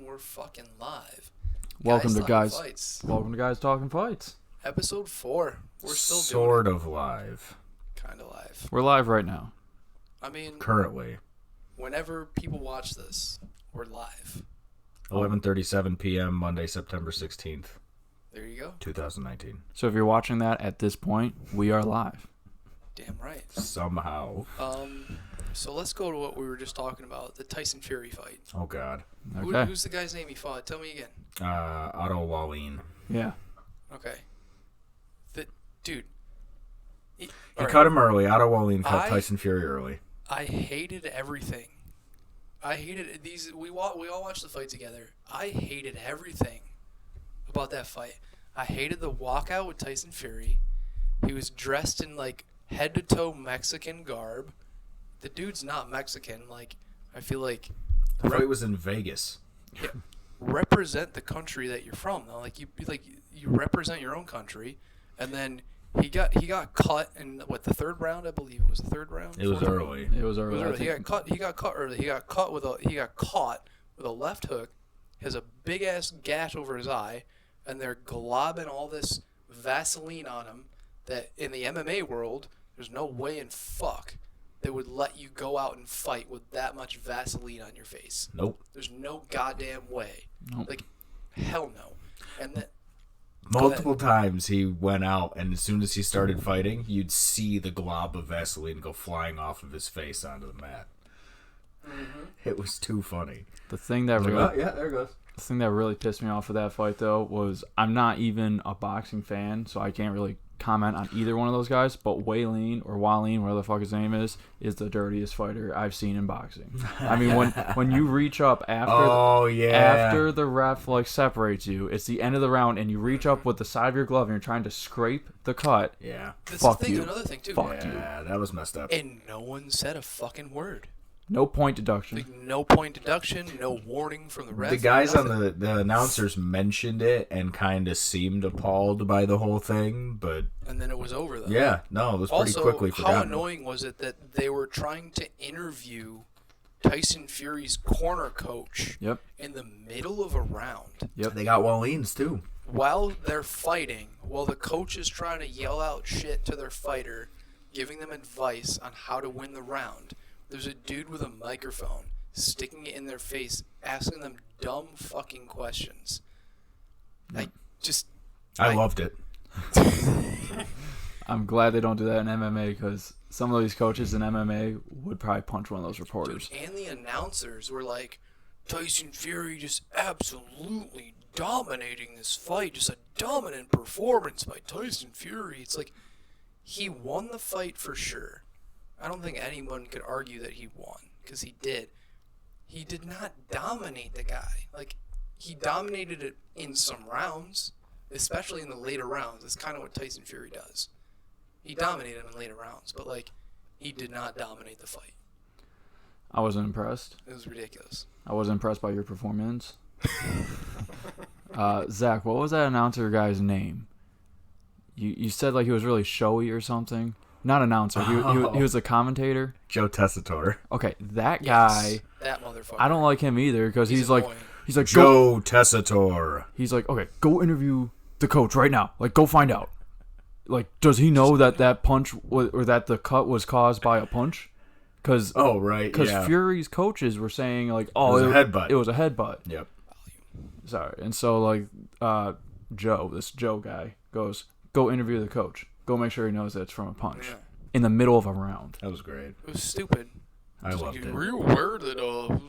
we're fucking live. Welcome to Fights. Welcome to Guys Talking Fights. Episode 4. We're still sort doing of live. kind of live. We're live right now. I mean, Currently, whenever people watch this, we're live. 11:37 p.m. Monday, September 16th, There you go. 2019. So if you're watching that at this point, we are live. Damn right. Somehow. So let's go to what we were just talking about, the Tyson Fury fight. Oh God. Okay. Who's the guy's name he fought? Tell me again. Otto Wallin. Yeah. Okay. Dude. He cut him early. Otto Wallin cut I- Tyson Fury early. I hated everything. I hated these. We all watched the fight together. I hated everything about that fight. I hated the walkout with Tyson Fury. He was dressed in like head to toe Mexican garb. The dude's not Mexican. Like, I feel like The fight was in Vegas. represent the country that you're from though. Like you represent your own country. And then he got cut in the third round, I believe it was the third round. It was early. It was early. He got caught early. He got caught with a left hook, has a big ass gash over his eye, and they're globbing all this Vaseline on him that in the MMA world, there's no way in fuck they would let you go out and fight with that much Vaseline on your face. Nope. There's no goddamn way. Nope. Like, hell no. And then Multiple times he went out, and as soon as he started fighting, you'd see the glob of Vaseline go flying off of his face onto the mat. Mm-hmm. It was too funny. The thing that really, There it goes. the thing that really pissed me off with that fight though was I'm not even a boxing fan, so I can't really comment on either one of those guys. But Wallin, whatever the fuck his name is the dirtiest fighter I've seen in boxing. I mean, when you reach up after the ref like separates you, it's the end of the round, and you reach up with the side of your glove and you're trying to scrape the cut. Yeah. that's Fuck the thing, you. another thing too. Fuck you. Yeah, that was messed up. And no one said a fucking word. No point deduction. Like, no point deduction, no warning from the ref. The guys nothing. on the announcers mentioned it and kind of seemed appalled by the whole thing, but And then it was over, though. yeah, no, it was pretty Also, quickly how forgotten. annoying was it that they were trying to interview Tyson Fury's corner coach Yep. in the middle of a round? Yep. They got Wallins too. While they're fighting, while the coach is trying to yell out shit to their fighter, giving them advice on how to win the round, there's a dude with a microphone sticking it in their face, asking them dumb fucking questions. I loved it. I'm glad they don't do that in MMA because some of these coaches in MMA would probably punch one of those reporters. And the announcers were like, Tyson Fury just absolutely dominating this fight. Just a dominant performance by Tyson Fury. It's like, he won the fight for sure. I don't think anyone could argue that he won, because he did. He did not dominate the guy. Like, he dominated it in some rounds, especially in the later rounds. That's kind of what Tyson Fury does. He dominated him in later rounds, but, like, he did not dominate the fight. I wasn't impressed. It was ridiculous. I wasn't impressed by your performance. Zach, what was that announcer guy's name? You said like he was really showy or something. Not announcer. He was a commentator. Joe Tessitore. Okay, that guy. Yes, that motherfucker. I don't like him either because he's like go, Joe Tessitore. he's like, okay, go interview the coach right now. Like, go find out. Like, does he know that punch or that the cut was caused by a punch? Because yeah. Fury's coaches were saying like, It was a headbutt. It was a headbutt. Yep. Sorry. And so like this Joe guy goes, go interview the coach. Go make sure he knows that it's from a punch. Yeah. In the middle of a round. That was great. It was stupid. I loved it. Were you aware that,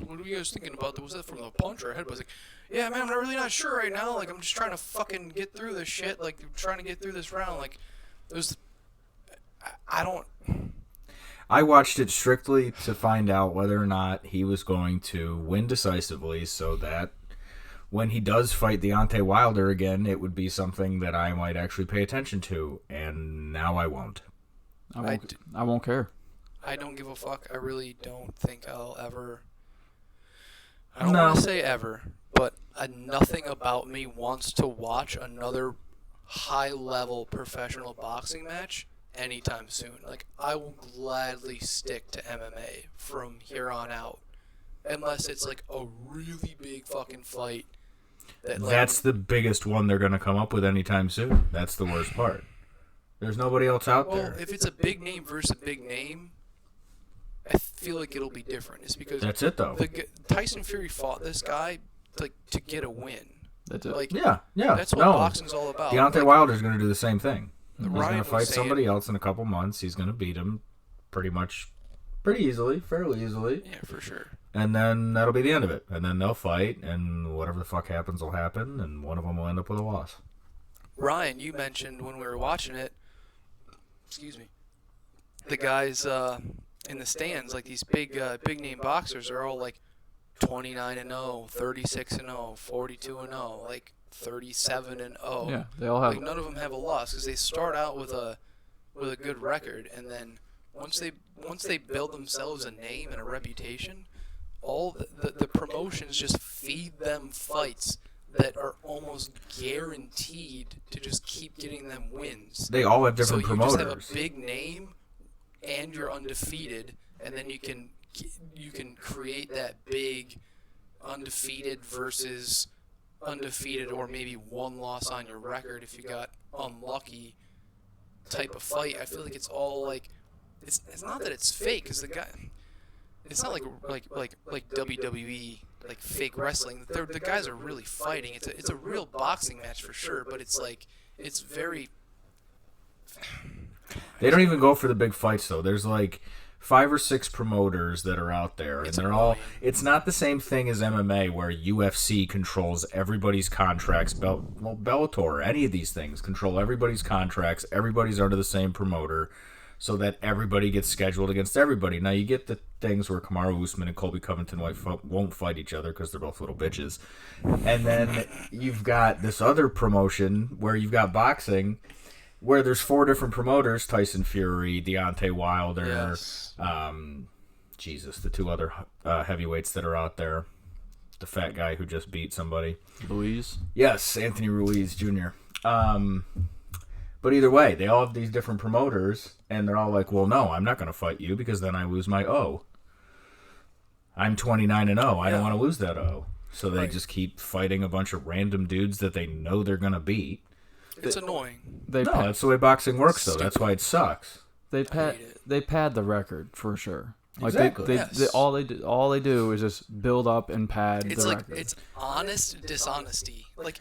what are you guys thinking about? Was that from the punch or a head? I was like, yeah, man, I'm really not sure right now. Like, I'm just trying to fucking get through this shit. Like, I'm trying to get through this round. Like, it was, I watched it strictly to find out whether or not he was going to win decisively so that when he does fight Deontay Wilder again, it would be something that I might actually pay attention to, and now I won't. I won't care. I don't give a fuck. I really don't think I'll ever. I don't want to say ever, but nothing about me wants to watch another high-level professional boxing match anytime soon. Like, I will gladly stick to MMA from here on out, unless it's like a really big fucking fight. That, like, That's the biggest one they're going to come up with anytime soon. That's the worst part. There's nobody else out there. Well, if it's a big name versus a big name, I feel like it'll be different. It's because That's it, though. Tyson Fury fought this guy to get a win. That's it. Like, Yeah. That's what boxing's all about. Deontay Wilder's going to do the same thing. He's Ryan going to fight was saying- somebody else in a couple months. He's going to beat him pretty easily, fairly easily. Yeah, for sure. And then that'll be the end of it. And then they'll fight, and whatever the fuck happens will happen, and one of them will end up with a loss. Ryan, you mentioned when we were watching it, the guys in the stands, like these big name boxers, are all like 29-0, 36-0, 42-0, like 37-0. Yeah, they all have. Like none of them have a loss because they start out with a good record, and then once they build themselves a name and a reputation, all the promotions just feed them fights that are almost guaranteed to just keep getting them wins. They all have different so you promoters. just have a big name, and you're undefeated, and then you can create that big undefeated versus undefeated, or maybe one loss on your record if you got unlucky type of fight. I feel like it's all like it's not that it's fake, because the guy, it's not like WWE, like fake wrestling. The guys are really fighting. It's a real boxing match for sure, but it's like it's very. They don't even go for the big fights, though. There's like 5 or 6 promoters that are out there, and they're all. It's not the same thing as MMA, where UFC controls everybody's contracts. Bellator, any of these things control everybody's contracts. Everybody's under the same promoter, so that everybody gets scheduled against everybody. Now you get the things where Kamaru Usman and Colby Covington won't fight each other because they're both little bitches, and then you've got this other promotion where you've got boxing, where there's 4 different promoters: Tyson Fury, Deontay Wilder, Yes. the 2 other heavyweights that are out there. The fat guy who just beat somebody. Louise. Yes, Anthony Ruiz Jr. But either way, they all have these different promoters, and they're all like, well, no, I'm not going to fight you because then I lose my O. I'm 29-0. I don't want to lose that O. So they just keep fighting a bunch of random dudes that they know they're going to beat. It's annoying. That's the way boxing works, though. That's why it sucks. They pad the record for sure. Like Exactly. all they do is just build up and pad the record. It's honest dishonesty. Like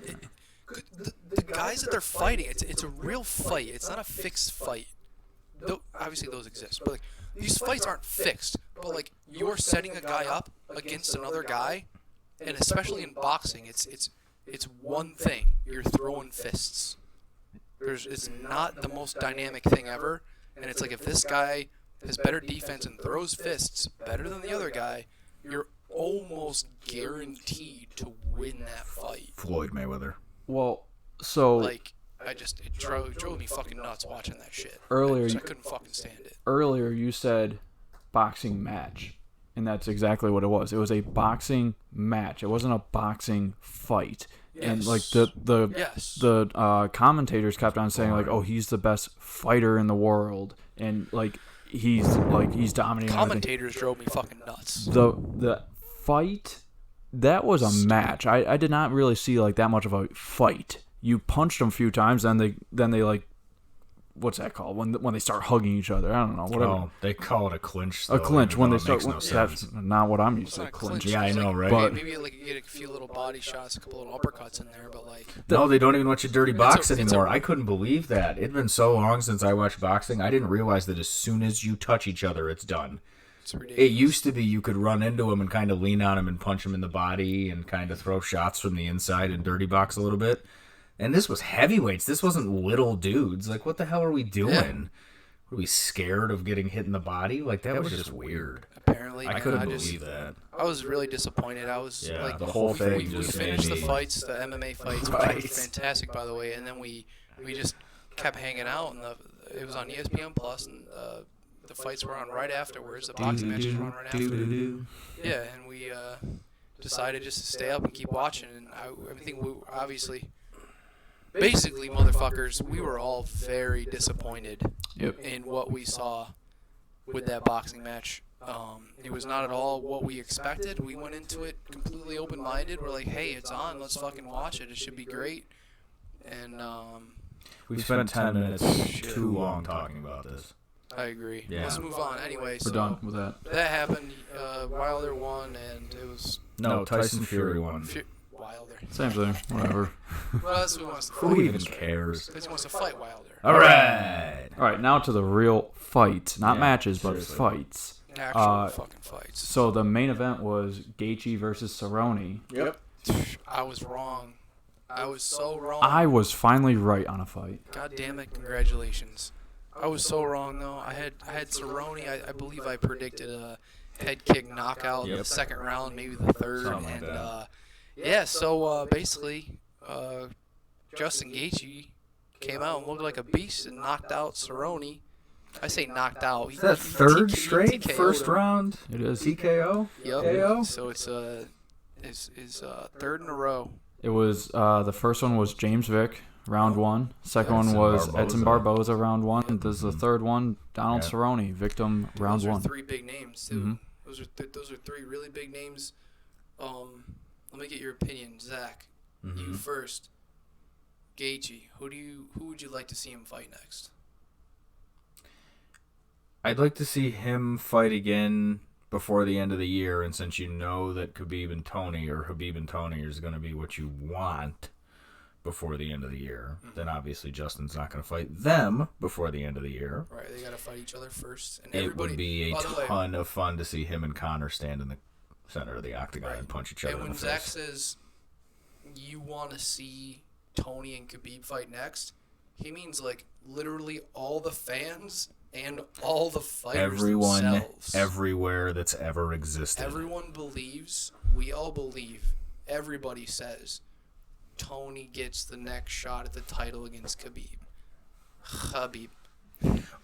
the guys that they're fighting, it's a real fight. It's not a fixed fight. Though obviously those exist, but like these fights aren't fixed. But like you're setting a guy up against another guy, and especially in boxing, it's one thing. You're throwing fists. It's not the most dynamic thing ever, and it's like if this guy has better defense and throws fists better than the other guy, you're almost guaranteed to win that fight. Floyd Mayweather. Well, so Like, it drove me fucking nuts watching that shit. Earlier, I couldn't fucking stand it. earlier you said boxing match, and that's exactly what it was. It was a boxing match. It wasn't a boxing fight. And like the commentators kept on saying like, oh, he's the best fighter in the world, and like he's dominating. Commentators drove me fucking nuts. The fight, that was a match. I did not really see like that much of a fight. You punched them a few times, then they like, what's that called when they start hugging each other? I don't know. Whatever. Oh, they call it a clinch. A clinch when they start. No That's not what I'm used to. Not a Clinch. Yeah, I know, right? But- maybe like you get a few little body shots, a couple little uppercuts in there, but like No, they don't even let you dirty box it's anymore. I couldn't believe that. It'd been so long since I watched boxing. I didn't realize that as soon as you touch each other, it's done. it's ridiculous. It used to be you could run into him and kind of lean on him and punch him in the body and kind of throw shots from the inside and dirty box a little bit. And this was heavyweights. This wasn't little dudes. Like, what the hell are we doing? Yeah. Were we scared of getting hit in the body? Like, that was just weird. Apparently, I man, couldn't believe that. I was really disappointed. I was Yeah, like, the whole thing we just finished made the me- fights, the MMA fights, which Right. were fantastic, by the way, and then we just kept hanging out, and it was on ESPN Plus, and the fights were on right afterwards. The boxing matches were on right after. Yeah, and we decided just to stay up and keep watching, and I think we obviously. Basically, motherfuckers, we were all very disappointed Yep. in what we saw with that boxing match. It was not at all what we expected. We went into it completely open-minded. We're like, hey, it's on. Let's fucking watch it. It should be great. And we spent 10 minutes too long talking about this. I agree. Yeah. Let's move on. Anyway, We're done with that. That happened. Wilder won, and it was... No, Tyson Fury won. Wilder. Same thing. Whatever. Well, that's who wants to fight. Who even cares? Because he wants to fight Wilder. All right. All right, now to the real fights. Not Yeah, matches, but seriously. fights. Actual fucking fights. So the main event was Gaethje versus Cerrone. Yep. I was wrong. I was so wrong. I was finally right on a fight. God damn it! Congratulations. I was so wrong though. I had Cerrone. I believe I predicted a head kick knockout in the second round, maybe the third. Something like And that. yeah, so basically, Justin Gaethje came out and looked like a beast and knocked out Cerrone. I say knocked out. Is that third he straight TKO'd first him. round? It is. TKO? Yep. KO? So it's third in a row. It was the first one was James Vick, round one. Second one Edson was Barboza. Edson Barboza, round one. This is the third one, Donald Yeah. Cerrone, victim, round Those are one. three big names too. Mhm. Those are three really big names. Let me get your opinion, Zach. You first. Gaethje, who would you like to see him fight next? I'd like to see him fight again before the end of the year, and since you know that Khabib and Tony is going to be what you want before the end of the year, then obviously Justin's not going to fight them before the end of the year. Right, they got to fight each other first. And It would be a by the way, ton of fun to see him and Connor stand in the center of the octagon Right. and punch each other And in when the Zach face. says you want to see Tony and Khabib fight next, he means like literally all the fans and all the fighters Everyone, themselves. everywhere that's ever existed. Everyone believes, we all believe, everybody says, Tony gets the next shot at the title against Khabib. Khabib.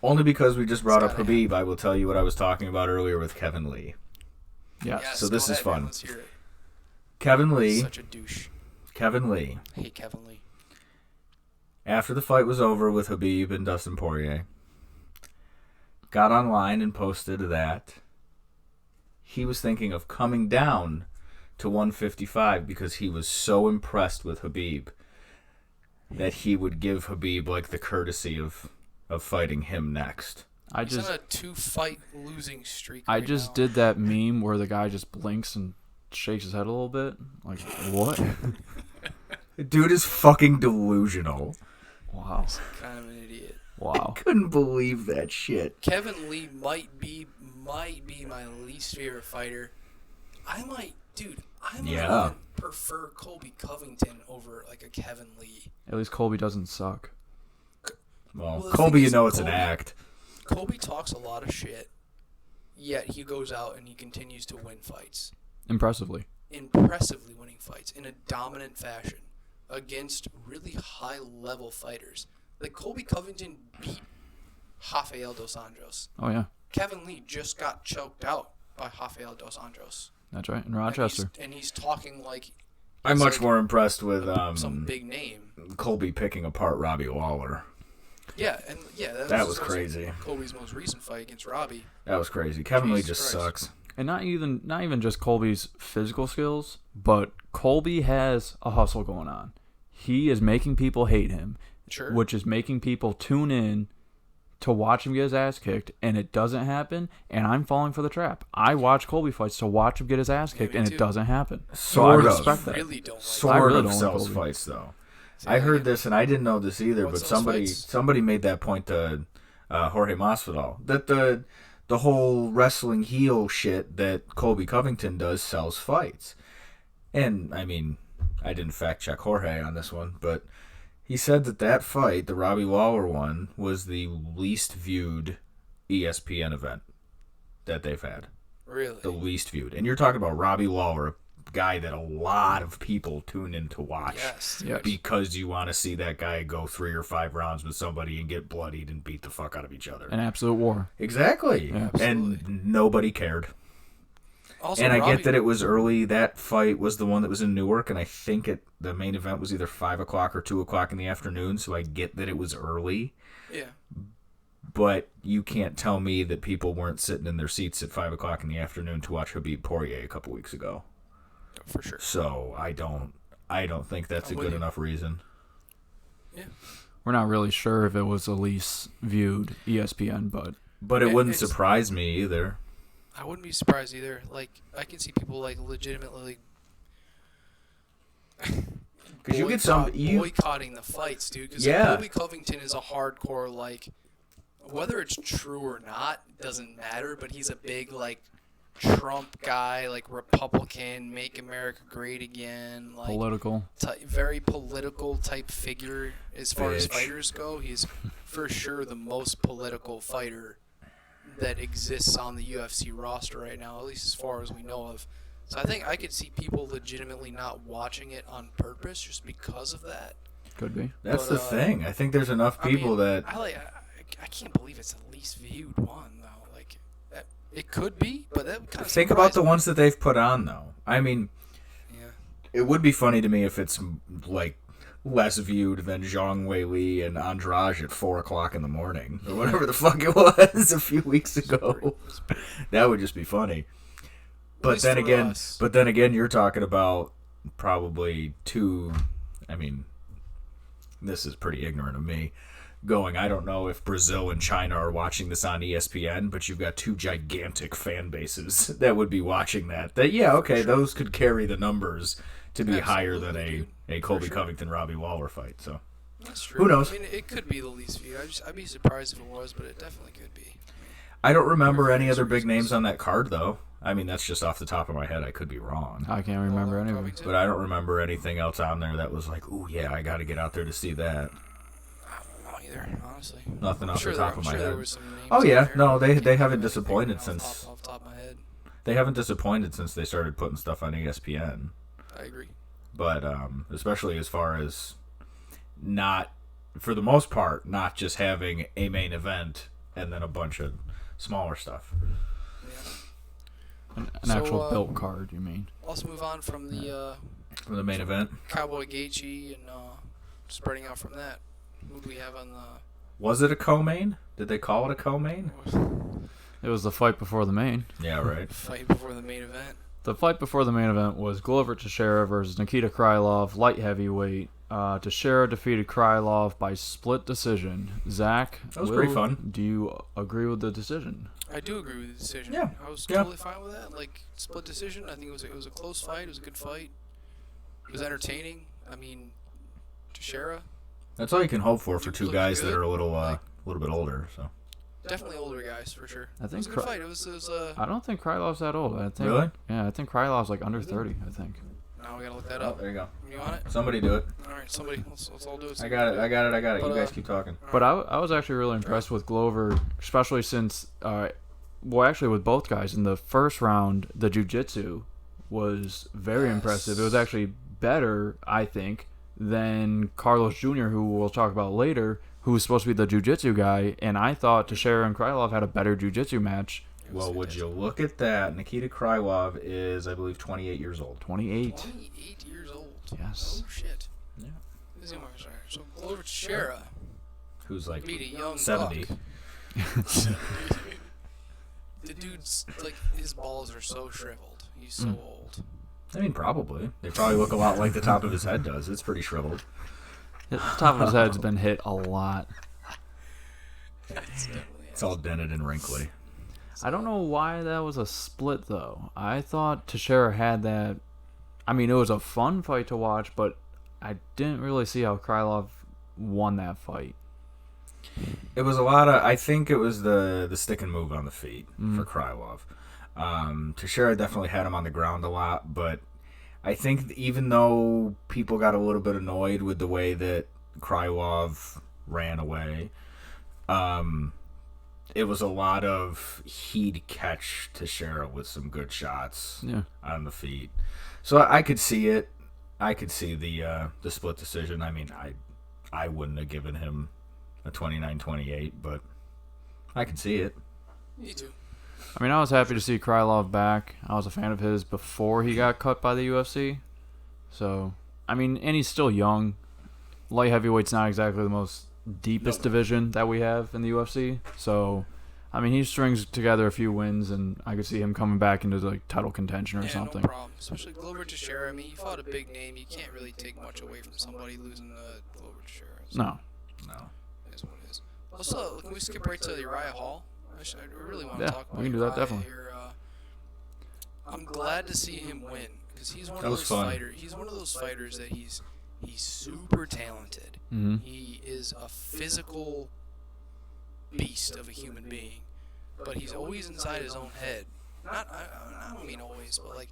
Only because we just brought It's up gotta Khabib, I will tell you what I was talking about earlier with Kevin Lee. Yes. Yes, So this go is ahead, man, fun. let's hear it. Kevin Lee, Such a douche. Kevin Lee, I hate Kevin Lee. after the fight was over with Khabib and Dustin Poirier, got online and posted that he was thinking of coming down to 155 because he was so impressed with Khabib that he would give Khabib like the courtesy of fighting him next. He's on a 2-fight losing streak. I right just now. did that meme where the guy just blinks and shakes his head a little bit. Like, what? Dude is fucking delusional. Wow. Kind of an idiot. Wow. Couldn't believe that shit. Kevin Lee might be my least favorite fighter. I might Yeah. even prefer Colby Covington over like a Kevin Lee. At least Colby doesn't suck. Well, the Colby, thing you is, know it's an Colby- act. Colby talks a lot of shit, yet he goes out and he continues to win fights. Impressively. Impressively winning fights in a dominant fashion against really high-level fighters. Like Colby Covington beat Rafael dos Anjos. Oh, yeah. Kevin Lee just got choked out by Rafael dos Anjos. That's right. In And Rochester. he's talking like I'm it's much like more impressed with some big name. Colby picking apart Robbie Lawler. Yeah, and yeah, That was crazy. Colby's most recent fight against Robbie. That was crazy. Kevin Lee Jesus just Christ. sucks. And not even just Colby's physical skills, but Colby has a hustle going on. He is making people hate him, Sure. which is making people tune in to watch him get his ass kicked, and it doesn't happen, and I'm falling for the trap. I watch Colby fights to watch him get his ass kicked, me and too. it doesn't happen. Sort so I of. respect that. Really don't like Sort I really of don't like sells Colby. fights, though. Say I that heard again. this, and I didn't know this either, What but sells somebody fights? made that point to Jorge Masvidal, that the whole wrestling heel shit that Colby Covington does sells fights. And, I mean, I didn't fact-check Jorge on this one, but he said that fight, the Robbie Lawler one, was the least viewed ESPN event that they've had. Really? The least viewed. And you're talking about Robbie Lawler, a guy that a lot of people tune in to watch. Yes. Yes. Because you want to see that guy go 3 or 5 rounds with somebody and get bloodied and beat the fuck out of each other. An absolute war. Exactly. Yeah, and nobody cared. Also, And I Robbie, get that it was early. That fight was the one that was in Newark, and I think the main event was either 5 o'clock or 2 o'clock in the afternoon, so I get that it was early. Yeah. But you can't tell me that people weren't sitting in their seats at 5 o'clock in the afternoon to watch Khabib Poirier a couple weeks ago. For sure. So I don't think that's a good enough reason. Yeah. We're not really sure if it was the least viewed ESPN, but it wouldn't surprise me either. I wouldn't be surprised either. Like, I can see people like legitimately because you get boycotting the fights, dude. Because Colby Covington is a hardcore, like, whether it's true or not doesn't matter. But he's a big, like, Trump guy, like Republican, make America great again, like political, very political type figure as far as fighters go. He's for sure the most political fighter that exists on the UFC roster right now, at least as far as we know of. So I think I could see people legitimately not watching it on purpose just because of that. Could be. That's the thing. I think there's enough people that I can't believe it's the least viewed one though. Like that, it could be, but that kind of think about the ones that they've put on though. I mean, yeah, it would be funny to me if it's like less viewed than Zhang Weili and Andrade at 4 o'clock in the morning or whatever the fuck it was a few weeks ago. That would just be funny. But then again, you're talking about probably two. I mean, this is pretty ignorant of me. I don't know if Brazil and China are watching this on ESPN, but you've got two gigantic fan bases that would be watching that. Those could carry the numbers to be higher than a Colby Covington Robbie Waller fight. So that's true. Who knows? I mean, it could be the least viewed. I'd be surprised if it was, but it definitely could be. I don't remember any other big names on that card though. I mean, that's just off the top of my head. I could be wrong. I can't remember any of it. But I don't remember anything else on there that was like, ooh, yeah, I got to get out there to see that. I don't know either, honestly. Nothing off the top of my head. Oh yeah, no, they haven't disappointed since. Off the top of my head. They haven't disappointed since they started putting stuff on ESPN. I agree. But especially as far as not, for the most part, not just having a main event and then a bunch of smaller stuff. Yeah. An actual built card, you mean? Let's move on from the main event. Cowboy Gaethje and spreading out from that. Who do we have on the? Was it a co-main? Did they call it a co-main? It was the fight before the main. Yeah, right. Fight before the main event. The fight before the main event was Glover Teixeira versus Nikita Krylov, light heavyweight. Teixeira defeated Krylov by split decision. Zach, that was pretty fun. Do you agree with the decision? I do agree with the decision. Yeah, I was totally fine with that. Like split decision. I think it was a close fight. It was a good fight. It was entertaining. I mean, Teixeira. That's all you can hope for two guys that are a little bit older. So definitely older guys for sure. I think it was a good fight. It was I don't think Krylov's that old. I think, really? Yeah, I think Krylov's like under 30. I think. Now we gotta look that up. There you go. You want it? Somebody do it. All right, somebody. Let's all do it. I got it. But, you guys keep talking. But I was actually really impressed with Glover, especially since, actually with both guys in the first round, the jiu-jitsu was very impressive. It was actually better, I think, than Carlos Jr., who we'll talk about later, who was supposed to be the jiu-jitsu guy, and I thought Teixeira and Krylov had a better jiu-jitsu match. Well, would you look at that? Nikita Krylov is, I believe, 28 years old. 28. 28 years old. Yes. Oh, shit. Yeah. So Glover Teixeira, who's like beat a young 70. The dude's, like, his balls are so shriveled. He's so old. I mean, probably. They probably look a lot like the top of his head does. It's pretty shriveled. The top of his head's been hit a lot. It's all dented and wrinkly. I don't know why that was a split, though. I thought Teixeira had that. I mean, it was a fun fight to watch, but I didn't really see how Krylov won that fight. It was a lot of. I think it was the stick and move on the feet for Krylov. Teixeira definitely had him on the ground a lot, but I think even though people got a little bit annoyed with the way that Krylov ran away, it was a lot of he'd catch Teixeira with some good shots on the feet. So I could see it. I could see the split decision. I mean, I wouldn't have given him a 29-28, but I can see it. Me too. I mean, I was happy to see Krylov back. I was a fan of his before he got cut by the UFC. So, I mean, and he's still young. Light heavyweight's not exactly the most deepest division that we have in the UFC. So, I mean, he strings together a few wins, and I could see him coming back into like title contention or something. No problem. Especially Glover Teixeira. I mean, he fought a big name. You can't really take much away from somebody losing Glover Teixeira. So No. it is what it is. Also, can we skip right to Uriah Hall? I really want to talk about we can do that, definitely. Here. I'm glad to see him win because he's one of That was those fun. fighters. He's one of those fighters that he's super talented. Mm-hmm. He is a physical beast of a human being, but he's always inside his own head. I don't mean always, but like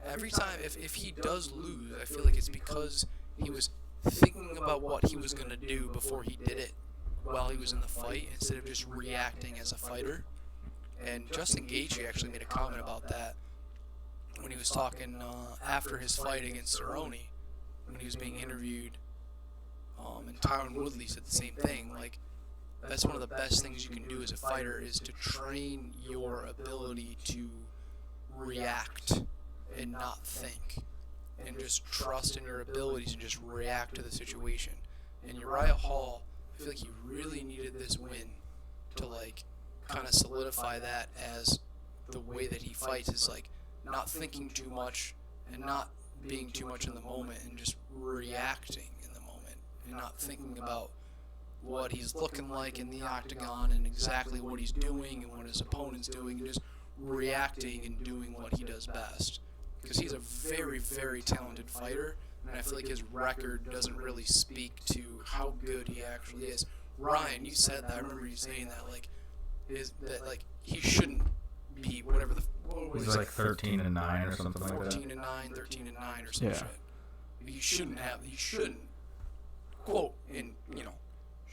every time, if he does lose, I feel like it's because he was thinking about what he was gonna do before he did it while he was in the fight, instead of just reacting as a fighter. And Justin Gaethje actually made a comment about that when he was talking after his fight against Cerrone, when he was being interviewed. And Tyron Woodley said the same thing. Like, that's one of the best things you can do as a fighter, is to train your ability to react and not think, and just trust in your abilities and just react to the situation. And Uriah Hall, I feel like he really needed this win to like kind of solidify that as the way that he fights, is like not thinking too much and not being too much in the moment, and just reacting in the moment and not thinking about what he's looking like in the octagon and exactly what he's doing and what his opponent's doing, and just reacting and doing what he does best. Because he's a very, very talented fighter, and I feel like his record doesn't really speak to how good he actually is. Ryan, you said that. I remember you saying that. Like, he shouldn't be whatever the. He's like 13-9 or something like that. 14-9, 13-9 or some Yeah. shit. He shouldn't. Quote, and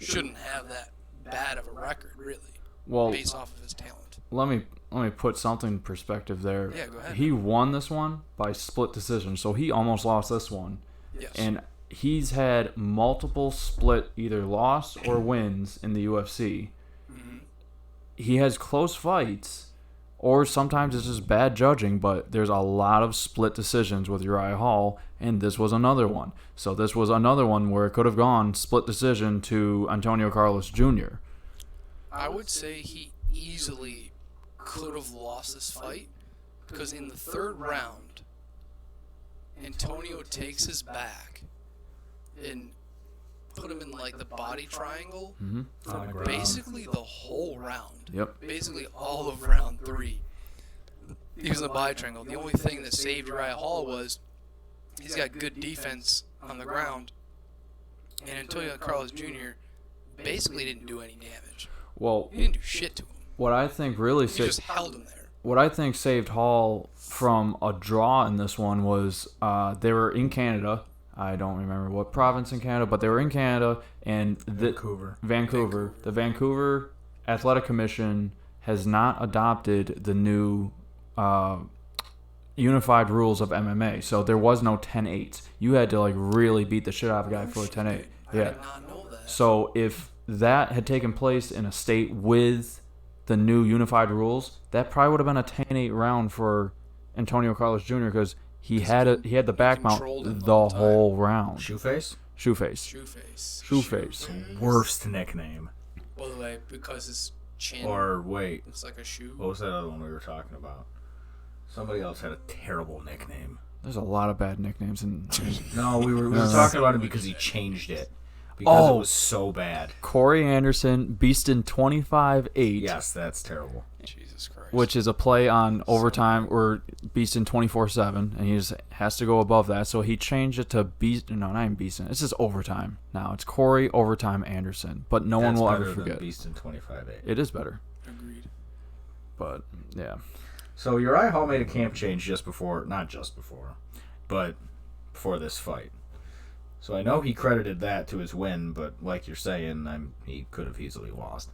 shouldn't have that bad of a record, really, Well, based off of his talent. let me put something in perspective there. Yeah, go ahead. He won this one by split decision, so he almost lost this one. Yes. And he's had multiple split either loss or wins in the UFC. Mhm. He has close fights, or sometimes it's just bad judging, but there's a lot of split decisions with Uriah Hall, and this was another one. So this was another one where it could have gone split decision to Antonio Carlos Jr. I would say he easily could have lost this fight, because in the third round, Antonio takes his back and put him in like the body triangle Mm-hmm. for basically the whole round. Yep. Basically all of round 3. He was in the body triangle. The only thing that saved Uriah Hall was he's got good defense on the ground, and Antonio Carlos Jr. basically didn't do any damage. Well, He didn't do shit to him. what I think really He saved just held him there. what I think saved Hall from a draw in this one was they were in Canada. I don't remember what province in Canada, but they were in Canada, and Vancouver. The Vancouver Athletic Commission has not adopted the new unified rules of MMA. So there was no 10-8s. You had to like really beat the shit out of a guy for a 10-8. I Yeah. did not know that. So if that had taken place in a state with the new unified rules, that probably would have been a 10-8 round for Antonio Carlos Jr. because he had the back mount controlled him the all the time. whole round. Shoeface? Shoeface. Shoeface. Worst nickname. By the way, because his chin Or wait, looks like a shoe. what was that other one we were talking about? Somebody else had a terrible nickname. There's a lot of bad nicknames in No, we were talking about it because he changed it. Because it was so bad. Corey Anderson, Beastin 25-8. Yes, that's terrible. Jesus Christ. Which is a play on overtime or Beastin 24/7, and he just has to go above that. So he changed it to Beastin. No, not even Beastin. It's just overtime now. It's Corey Overtime Anderson, but no one will ever forget. Beast in 25-8. It is better, Agreed. but yeah. So Uriah Hall made a camp change not just before, but before this fight. So I know he credited that to his win, but like you're saying, he could have easily lost.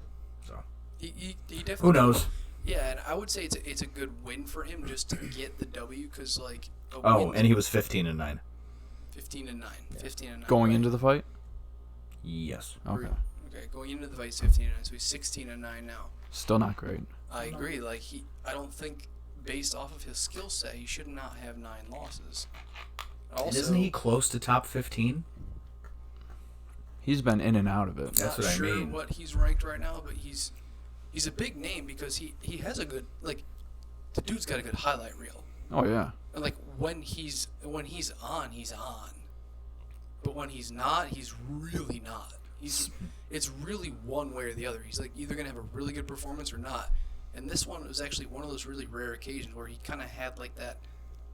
So He definitely. who knows? Yeah, and I would say it's a good win for him just to get the W, because like. And he was 15-9. 15-9. 15-9. Going right? into the fight. Yes. Okay. Okay, going into the fight, 15-9. So he's 16-9 now. Still not great. I agree. Like I don't think, based off of his skill set, he should not have 9 losses. Also, And isn't he close to top 15? He's been in and out of it. That's Not what I sure mean. what he's ranked right now, but he's a big name because he has a good, like, the dude's got a good highlight reel. Oh yeah. And like when he's on, he's on. But when he's not, he's really not. It's really one way or the other. He's like either gonna have a really good performance or not. And this one was actually one of those really rare occasions where he kind of had like that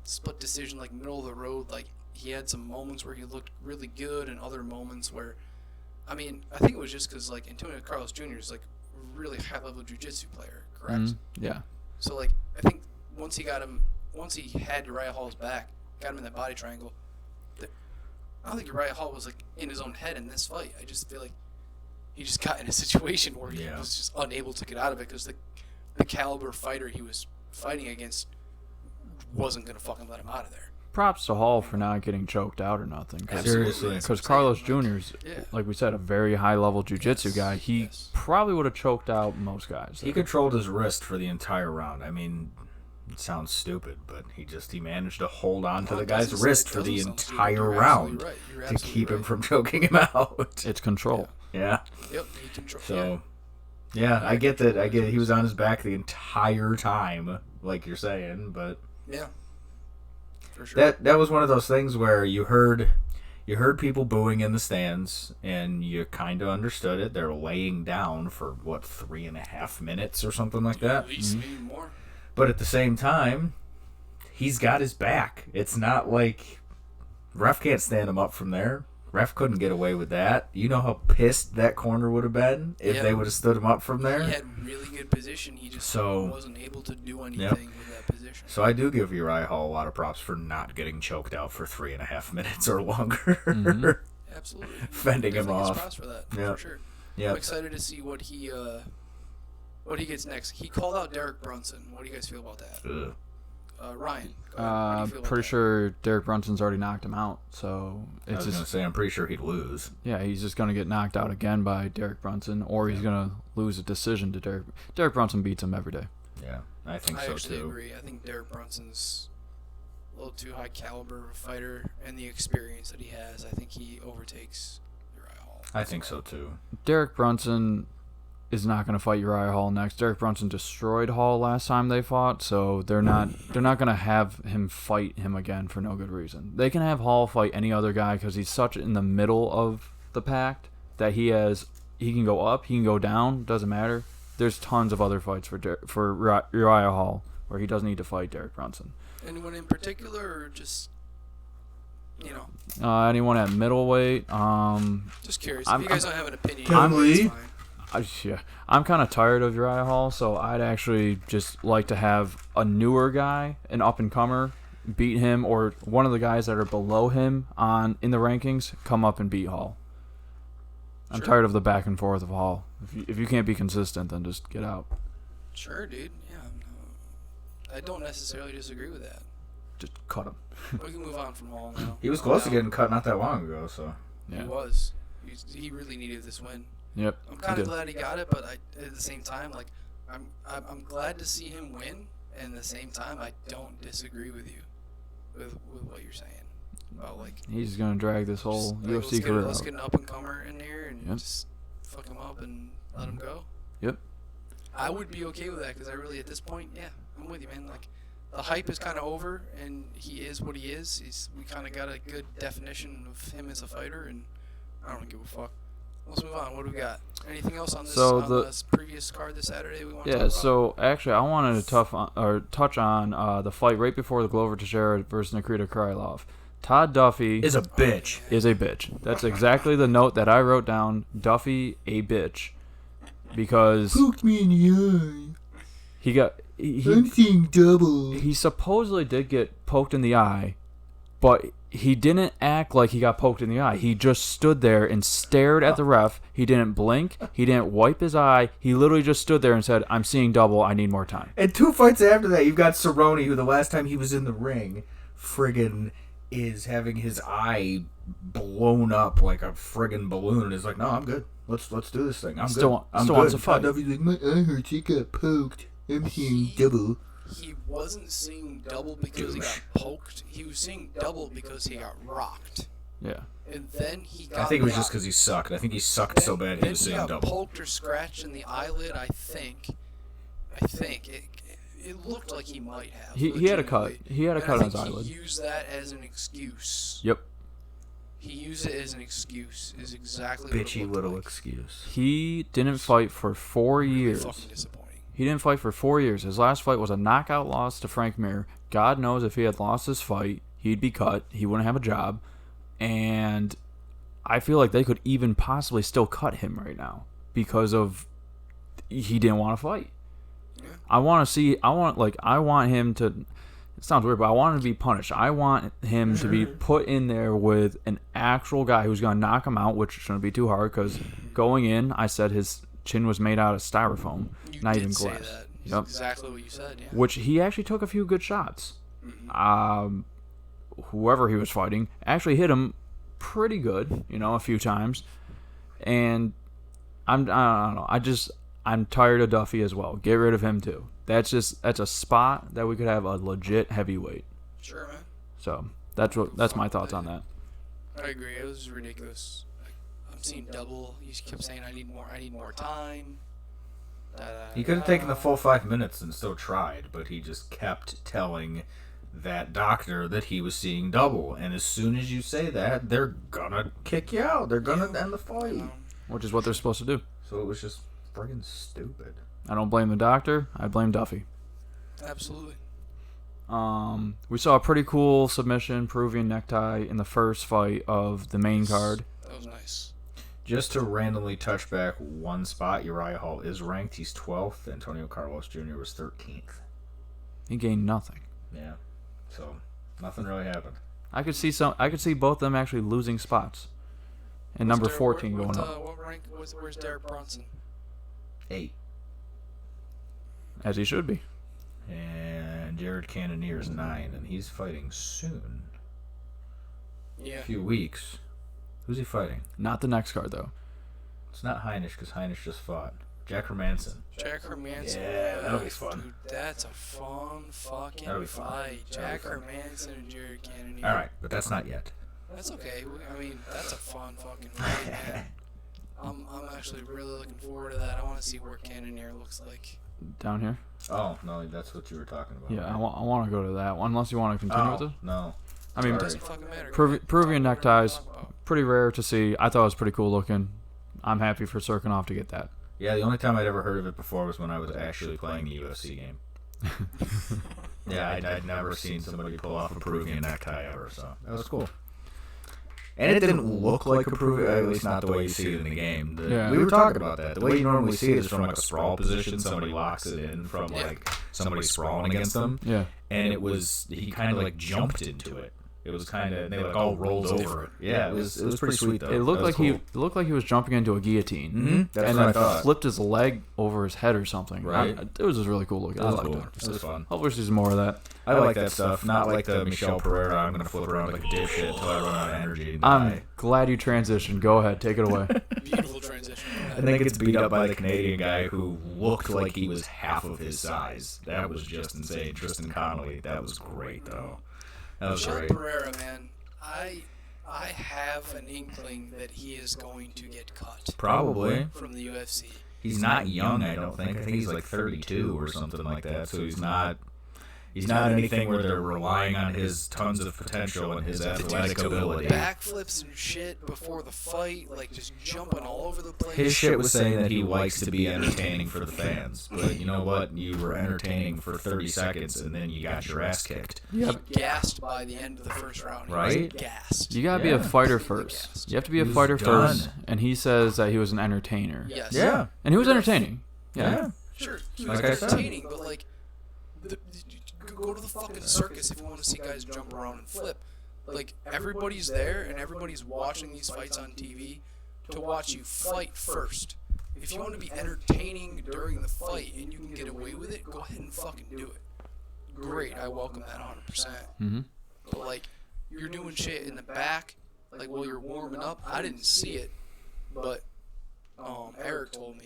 split decision, like middle of the road. Like he had some moments where he looked really good, and other moments where, I mean, I think it was just because like Antonio Carlos Jr. is like a really high level jiu-jitsu player, correct? Yeah. So like I think once he had Uriah Hall's back, got him in that body triangle. I don't think Uriah Hall was like in his own head in this fight. I just feel like he just got in a situation where he was just unable to get out of it because the caliber fighter he was fighting against wasn't gonna fucking let him out of there. Props to Hall for not getting choked out or nothing. Seriously. Because Carlos Jr.'s, like we said, a very high-level jiu-jitsu guy. He probably would have choked out most guys. He controlled his wrist for the entire round. I mean, it sounds stupid, but he managed to hold on to the guy's wrist for the entire round to keep him from choking him out. It's control. Yeah. Yep, he controlled. So, yeah, I get that. I get he was on his back the entire time, like you're saying, but yeah, for sure. That was one of those things where you heard people booing in the stands, and you kind of understood it. They're laying down for 3.5 minutes or something like that. At least maybe more. But at the same time, he's got his back. It's not like ref can't stand him up from there. Ref couldn't get away with that. You know how pissed that corner would have been if they would have stood him up from there? He had really good position. He just wasn't able to do anything with that position. So I do give Uriah Hall a lot of props for not getting choked out for 3.5 minutes or longer. Absolutely. Fending him off. Props for that, for sure. Yeah. I'm excited to see what he gets next. He called out Derek Brunson. What do you guys feel about that? Ugh. Ryan, go ahead. What do you feel about Pretty that? sure Derek Brunson's already knocked him out. So I was going to say, I'm pretty sure he'd lose. Yeah, he's just going to get knocked out again by Derek Brunson, or he's going to lose a decision to Derek. Derek Brunson beats him every day. Yeah, I think so, too. I actually agree. I think Derek Brunson's a little too high caliber of a fighter, and the experience that he has, I think he overtakes Uriah Hall. I think so, too. Derek Brunson is not going to fight Uriah Hall next. Derek Brunson destroyed Hall last time they fought, so they're not going to have him fight him again for no good reason. They can have Hall fight any other guy because he's such in the middle of the pack that he can go up, he can go down, doesn't matter. There's tons of other fights for Uriah Hall where he doesn't need to fight Derek Brunson. Anyone in particular, or just anyone at middleweight? Just curious. If you guys don't have an opinion, Lee? it's fine. I'm kind of tired of Uriah Hall, so I'd actually just like to have a newer guy, an up-and-comer, beat him, or one of the guys that are below him in the rankings come up and beat Hall. I'm tired of the back and forth of Hall. If you can't be consistent, then just get out. Sure, dude. Yeah, I don't necessarily disagree with that. Just cut him. We can move on from Hall now. He was close to getting cut not that long ago, so. Yeah. He was. He really needed this win. Yep. I'm kind of glad he got it, but at the same time, like, I'm glad to see him win, and at the same time, I don't disagree with you with what you're saying about, like, he's gonna drag this whole UFC career let's out. get an up and comer in here and just fuck him up and let him go. Yep. I would be okay with that because I really, at this point, I'm with you, man. Like, the hype is kind of over, and he is what he is. We kind of got a good definition of him as a fighter, and I don't give a fuck. Let's move on. What do we got? Anything else on this, this previous card this Saturday we want to talk about? So actually, I wanted to touch on the fight right before the Glover Teixeira versus Nikita Krylov. Todd Duffy Is a bitch. That's exactly the note that I wrote down. Duffy, a bitch, because Poked me in the eye. I'm seeing double. He supposedly did get poked in the eye, but he didn't act like he got poked in the eye. He just stood there and stared at the ref. He didn't blink. He didn't wipe his eye. He literally just stood there and said, "I'm seeing double. I need more time." And 2 fights after that, you've got Cerrone, who the last time he was in the ring, friggin' is having his eye blown up like a friggin' balloon, and is like, "No, I'm good. Let's do this thing. I'm still good. wants to fight." Duffy's like, "My eye hurts. He got poked. I'm seeing double." He wasn't seeing double because he got poked. He was seeing double because he got rocked. Yeah. And then he got... I think it was just because he sucked. I think he sucked so bad he was seeing got double. poked or scratched in the eyelid, I think. It looked like he might have. He had a cut. He had a cut on his eyelid. He used that as an excuse. Yep. He used it as an excuse. Is exactly Bitchy what it little like. excuse. He didn't fight for 4 years. Fucking disappointing. He didn't fight for 4 years. His last fight was a knockout loss to Frank Mir. God knows if he had lost this fight, he'd be cut. He wouldn't have a job. And I feel like they could even possibly still cut him right now because of he didn't want to fight. Yeah. I want him to, it sounds weird, but I want him to be punished. I want him to be put in there with an actual guy who's going to knock him out, which shouldn't be too hard because going in, I said his chin was made out of styrofoam, not even glass. That. Yep. Exactly what you said, yeah. Which he actually took a few good shots. Mm-hmm. Whoever he was fighting actually hit him pretty good, a few times. And I don't know. I'm tired of Duffy as well. Get rid of him too. That's a spot that we could have a legit heavyweight. Sure, man. So that's my thoughts on that. I agree. It was ridiculous. I'm seeing double. He kept saying, "I need more time." He could have taken the full 5 minutes and still tried, but he just kept telling that doctor that he was seeing double. And as soon as you say that, they're gonna kick you out. They're gonna end the fight. Which is what they're supposed to do. So it was just friggin' stupid. I don't blame the doctor. I blame Duffy. Absolutely. We saw a pretty cool submission Peruvian necktie in the first fight of the main card. That was nice. Just to randomly touch back one spot, Uriah Hall is ranked. He's 12th. Antonio Carlos Jr. was 13th. He gained nothing. Yeah. So nothing really happened. I could see both of them actually losing spots. And number 14 going up. What rank? Where's Derek Bronson? 8. As he should be. And Jared Cannonier is 9, and he's fighting soon. Yeah. A few weeks. Who's he fighting? Not the next card though. It's not Heinisch, because Heinisch just fought. Jack Hermanson. Jack Hermanson. Yeah, that'll be fun. Dude, that's a fun fucking That'll be fun. fight. That'll be Jack fun. Hermanson and Jared Cannonier. All right, but that's not yet. That's okay. I mean, that's a fun fucking fight, man. I'm actually really looking forward to that. I want to see what Cannonier looks like. Down here? Oh, no, that's what you were talking about. Yeah, right? I want to go to that one. Unless you want to continue with it. No. I mean, It doesn't fucking matter. Peruvian neckties, pretty rare to see. I thought it was pretty cool looking. I'm happy for Serkinov to get that. Yeah, the only time I'd ever heard of it before was when I was actually playing the UFC game. Yeah, I'd never seen somebody pull off a Peruvian necktie ever, so that was cool. And it didn't look like a Peruvian, at least not the way you see it in the game. Yeah. We were talking about that. The way you normally see it is from like a sprawl position. Somebody locks it in from like somebody sprawling against them. Yeah. And it was, he kind of like jumped into it. It was kind of, they like all rolled over it. Yeah, it was pretty sweet though. It looked like cool. he was jumping into a guillotine. Mm-hmm. That's and what I then thought. flipped his leg over his head or something. Right. It was just really cool looking. It I was liked cool. it. It was fun. Hopefully there's more of that. I like that stuff. Not like the Michelle Pereira, I'm going to flip around like a dipshit until I run out of energy and I'm die. glad you transitioned. Go ahead. Take it away. Beautiful transition. And then gets beat up by the Canadian guy who looked like he was half of his size. That was just insane. Tristan Connolly. That was great, though. That was Michel great. Pereira, man, I have an inkling that he is going to get cut. Probably. From the UFC. He's not young, I don't think. I think he's like 32 or something like that. So he's not anything where they're relying on his tons of potential and his athletic ability. Backflips and shit before the fight, like just jumping all over the place. His shit was saying that he likes to be entertaining for the fans. But you know what? You were entertaining for 30 seconds and then you got your ass kicked. He gassed by the end of the first round. He Right? was gassed. You gotta be a fighter Completely first. gassed. You have to be a He was fighter done. first. And he says that he was an entertainer. Yes. Yeah. And he was entertaining. Yeah. Sure. He Like was I said. entertaining, but like, go to the fucking circus if you want to see guys jump around and flip. Like, everybody's there and everybody's watching these fights on TV to watch you fight first. If you want to be entertaining during the fight and you can get away with it, go ahead and fucking do it. Great, I welcome that 100%. Mm-hmm. But like, you're doing shit in the back, like while you're warming up. I didn't see it, but Eric told me.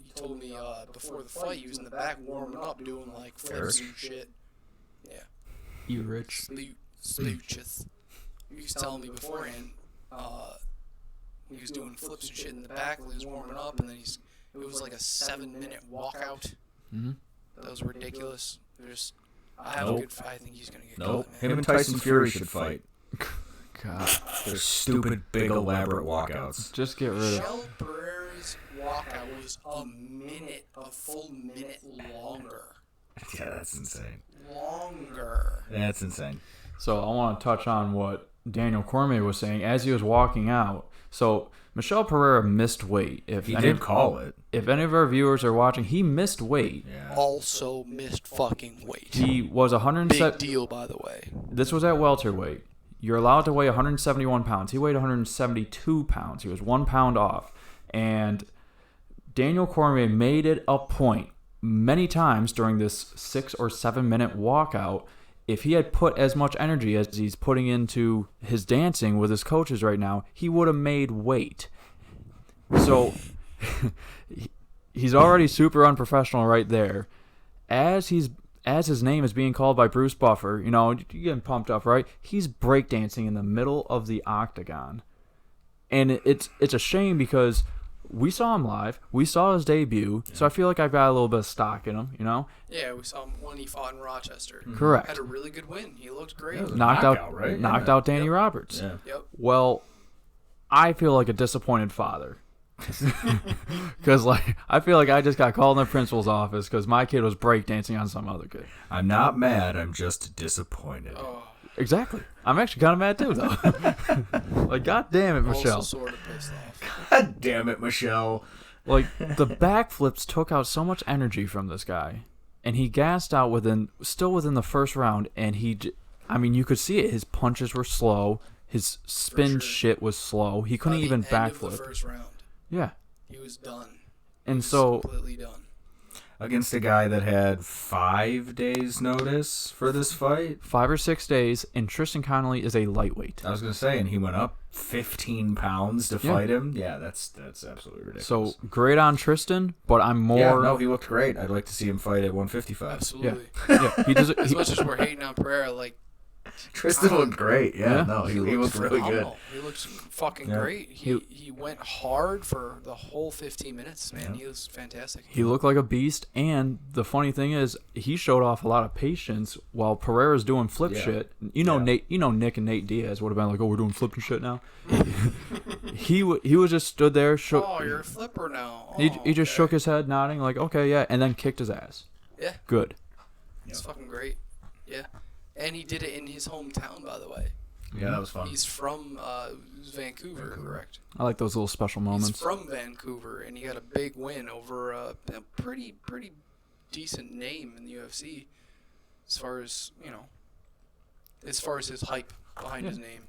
He told me before the fight he was in the back warming up, doing like flips and shit. Yeah. You rich. Smooches. He was telling me beforehand, he was doing flips and shit in the back while he was warming up, and then it was like a 7-minute walkout. Mm-hmm. That was ridiculous. I have a good fight. I think he's gonna get Nope. caught, man. Him and Tyson Fury should fight. God, They're stupid, big, elaborate walkouts. just get rid of. Michelle Pereira's walkout was a full minute longer. Yeah, that's insane. Longer. That's insane. So I want to touch on what Daniel Cormier was saying as he was walking out. So Michelle Pereira missed weight. He did call it. If any of our viewers are watching, he missed weight. Yeah. Also missed fucking weight. He was 107. Big deal, by the way. This was at welterweight. You're allowed to weigh 171 pounds. He weighed 172 pounds. He was 1 pound off. And Daniel Cormier made it a point many times during this 6 or 7 minute walkout. If he had put as much energy as he's putting into his dancing with his coaches right now, he would have made weight. So he's already super unprofessional right there. As his name is being called by Bruce Buffer, you know, you're getting pumped up, right? He's breakdancing in the middle of the octagon. And it's a shame because we saw him live. We saw his debut. Yeah. So I feel like I've got a little bit of stock in him, you know? Yeah, we saw him when he fought in Rochester. Mm-hmm. Correct. Had a really good win. He looked great. Yeah, knocked right? out Danny Roberts. Yeah. Yep. Well, I feel like a disappointed father. Because I feel like I just got called in the principal's office because my kid was breakdancing on some other kid. I'm not mad. I'm just disappointed. Oh, Exactly. I'm actually kind of mad too, though. Like, God damn it, Michelle. also sort of pissed off. God damn it, Michelle. Like, the backflips took out so much energy from this guy, and he gassed out still within the first round, and you could see it. His punches were slow. His spin shit was slow. He couldn't even backflip. Of the first round, Yeah. he was done. And so Completely done. Against a guy that had 5 days notice for this fight. 5 or 6 days, and Tristan Connolly is a lightweight. I was going to say, and he went up 15 pounds to fight him. Yeah, that's absolutely ridiculous. So, great on Tristan, but I'm more... Yeah, no, he looked great. I'd like to see him fight at 155. Absolutely. Yeah, he does. As much as we're hating on Pereira, like, Tristan looked great. Yeah, no, he looked looked really good. phenomenal. He looked fucking great. He went hard for the whole 15 minutes, man. Yeah. He was fantastic. He looked like a beast, and the funny thing is, he showed off a lot of patience while Pereira's doing flip shit. You know, Nick and Nate Diaz would have been like, "Oh, we're doing flipping shit now." he was just stood there. Oh, you're a flipper now. He just shook his head, nodding like, "Okay, yeah," and then kicked his ass. Yeah. Good. It's fucking great. Yeah. And he did it in his hometown, by the way. Yeah, that was fun. He's from Vancouver, correct? I like those little special moments. He's from Vancouver, and he got a big win over a pretty decent name in the UFC, as far as his hype behind his name.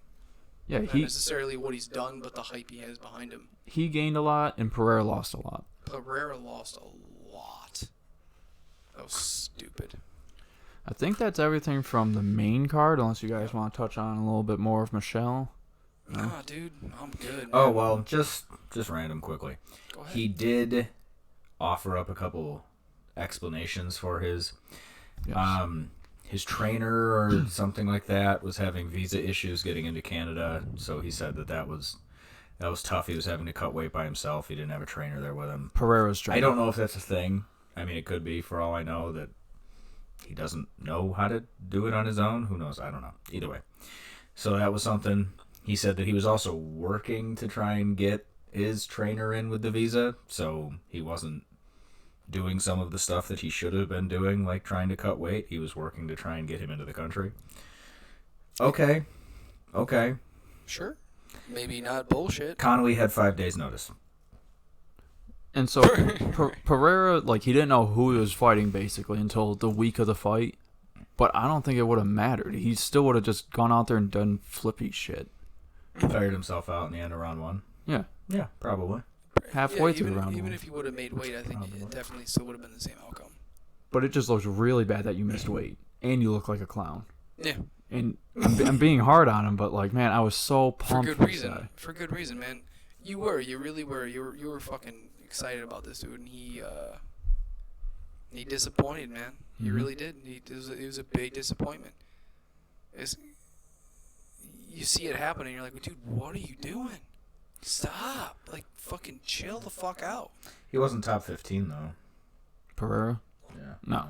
Yeah, Not necessarily what he's done, but the hype he has behind him. He gained a lot, and Pereira lost a lot. Pereira lost a lot. That was stupid. I think that's everything from the main card, unless you guys want to touch on a little bit more of Michelle. No? Nah, dude, I'm good. Man. Oh, well, just random quickly. Go ahead. He did offer up a couple explanations for his his trainer or something like that was having visa issues getting into Canada, so he said that was tough. He was having to cut weight by himself. He didn't have a trainer there with him. Pereira's trainer. I don't know if that's a thing. I mean, it could be, for all I know, that he doesn't know how to do it on his own. Who knows? I don't know. Either way. So that was something. He said that he was also working to try and get his trainer in with the visa, so he wasn't doing some of the stuff that he should have been doing, like trying to cut weight. He was working to try and get him into the country. Okay. Sure. Maybe not bullshit. Connolly had 5 days notice. And so Pereira, he didn't know who he was fighting basically until the week of the fight. But I don't think it would have mattered. He still would have just gone out there and done flippy shit. Fired himself out in the end of round 1. Yeah. Yeah, probably. Halfway through round 1. Even if he would have made weight, I think it definitely still would have been the same outcome. But it just looks really bad that you missed weight. And you look like a clown. Yeah. And I'm being hard on him, but man, I was so pumped. For good reason. For good reason, man. You really were. You were fucking excited about this dude, and he disappointed, man. He really did. It was a big disappointment. you see it happening, you're like, dude, what are you doing? Stop. Like, fucking chill the fuck out. He wasn't top 15, though. Pereira? Yeah. No.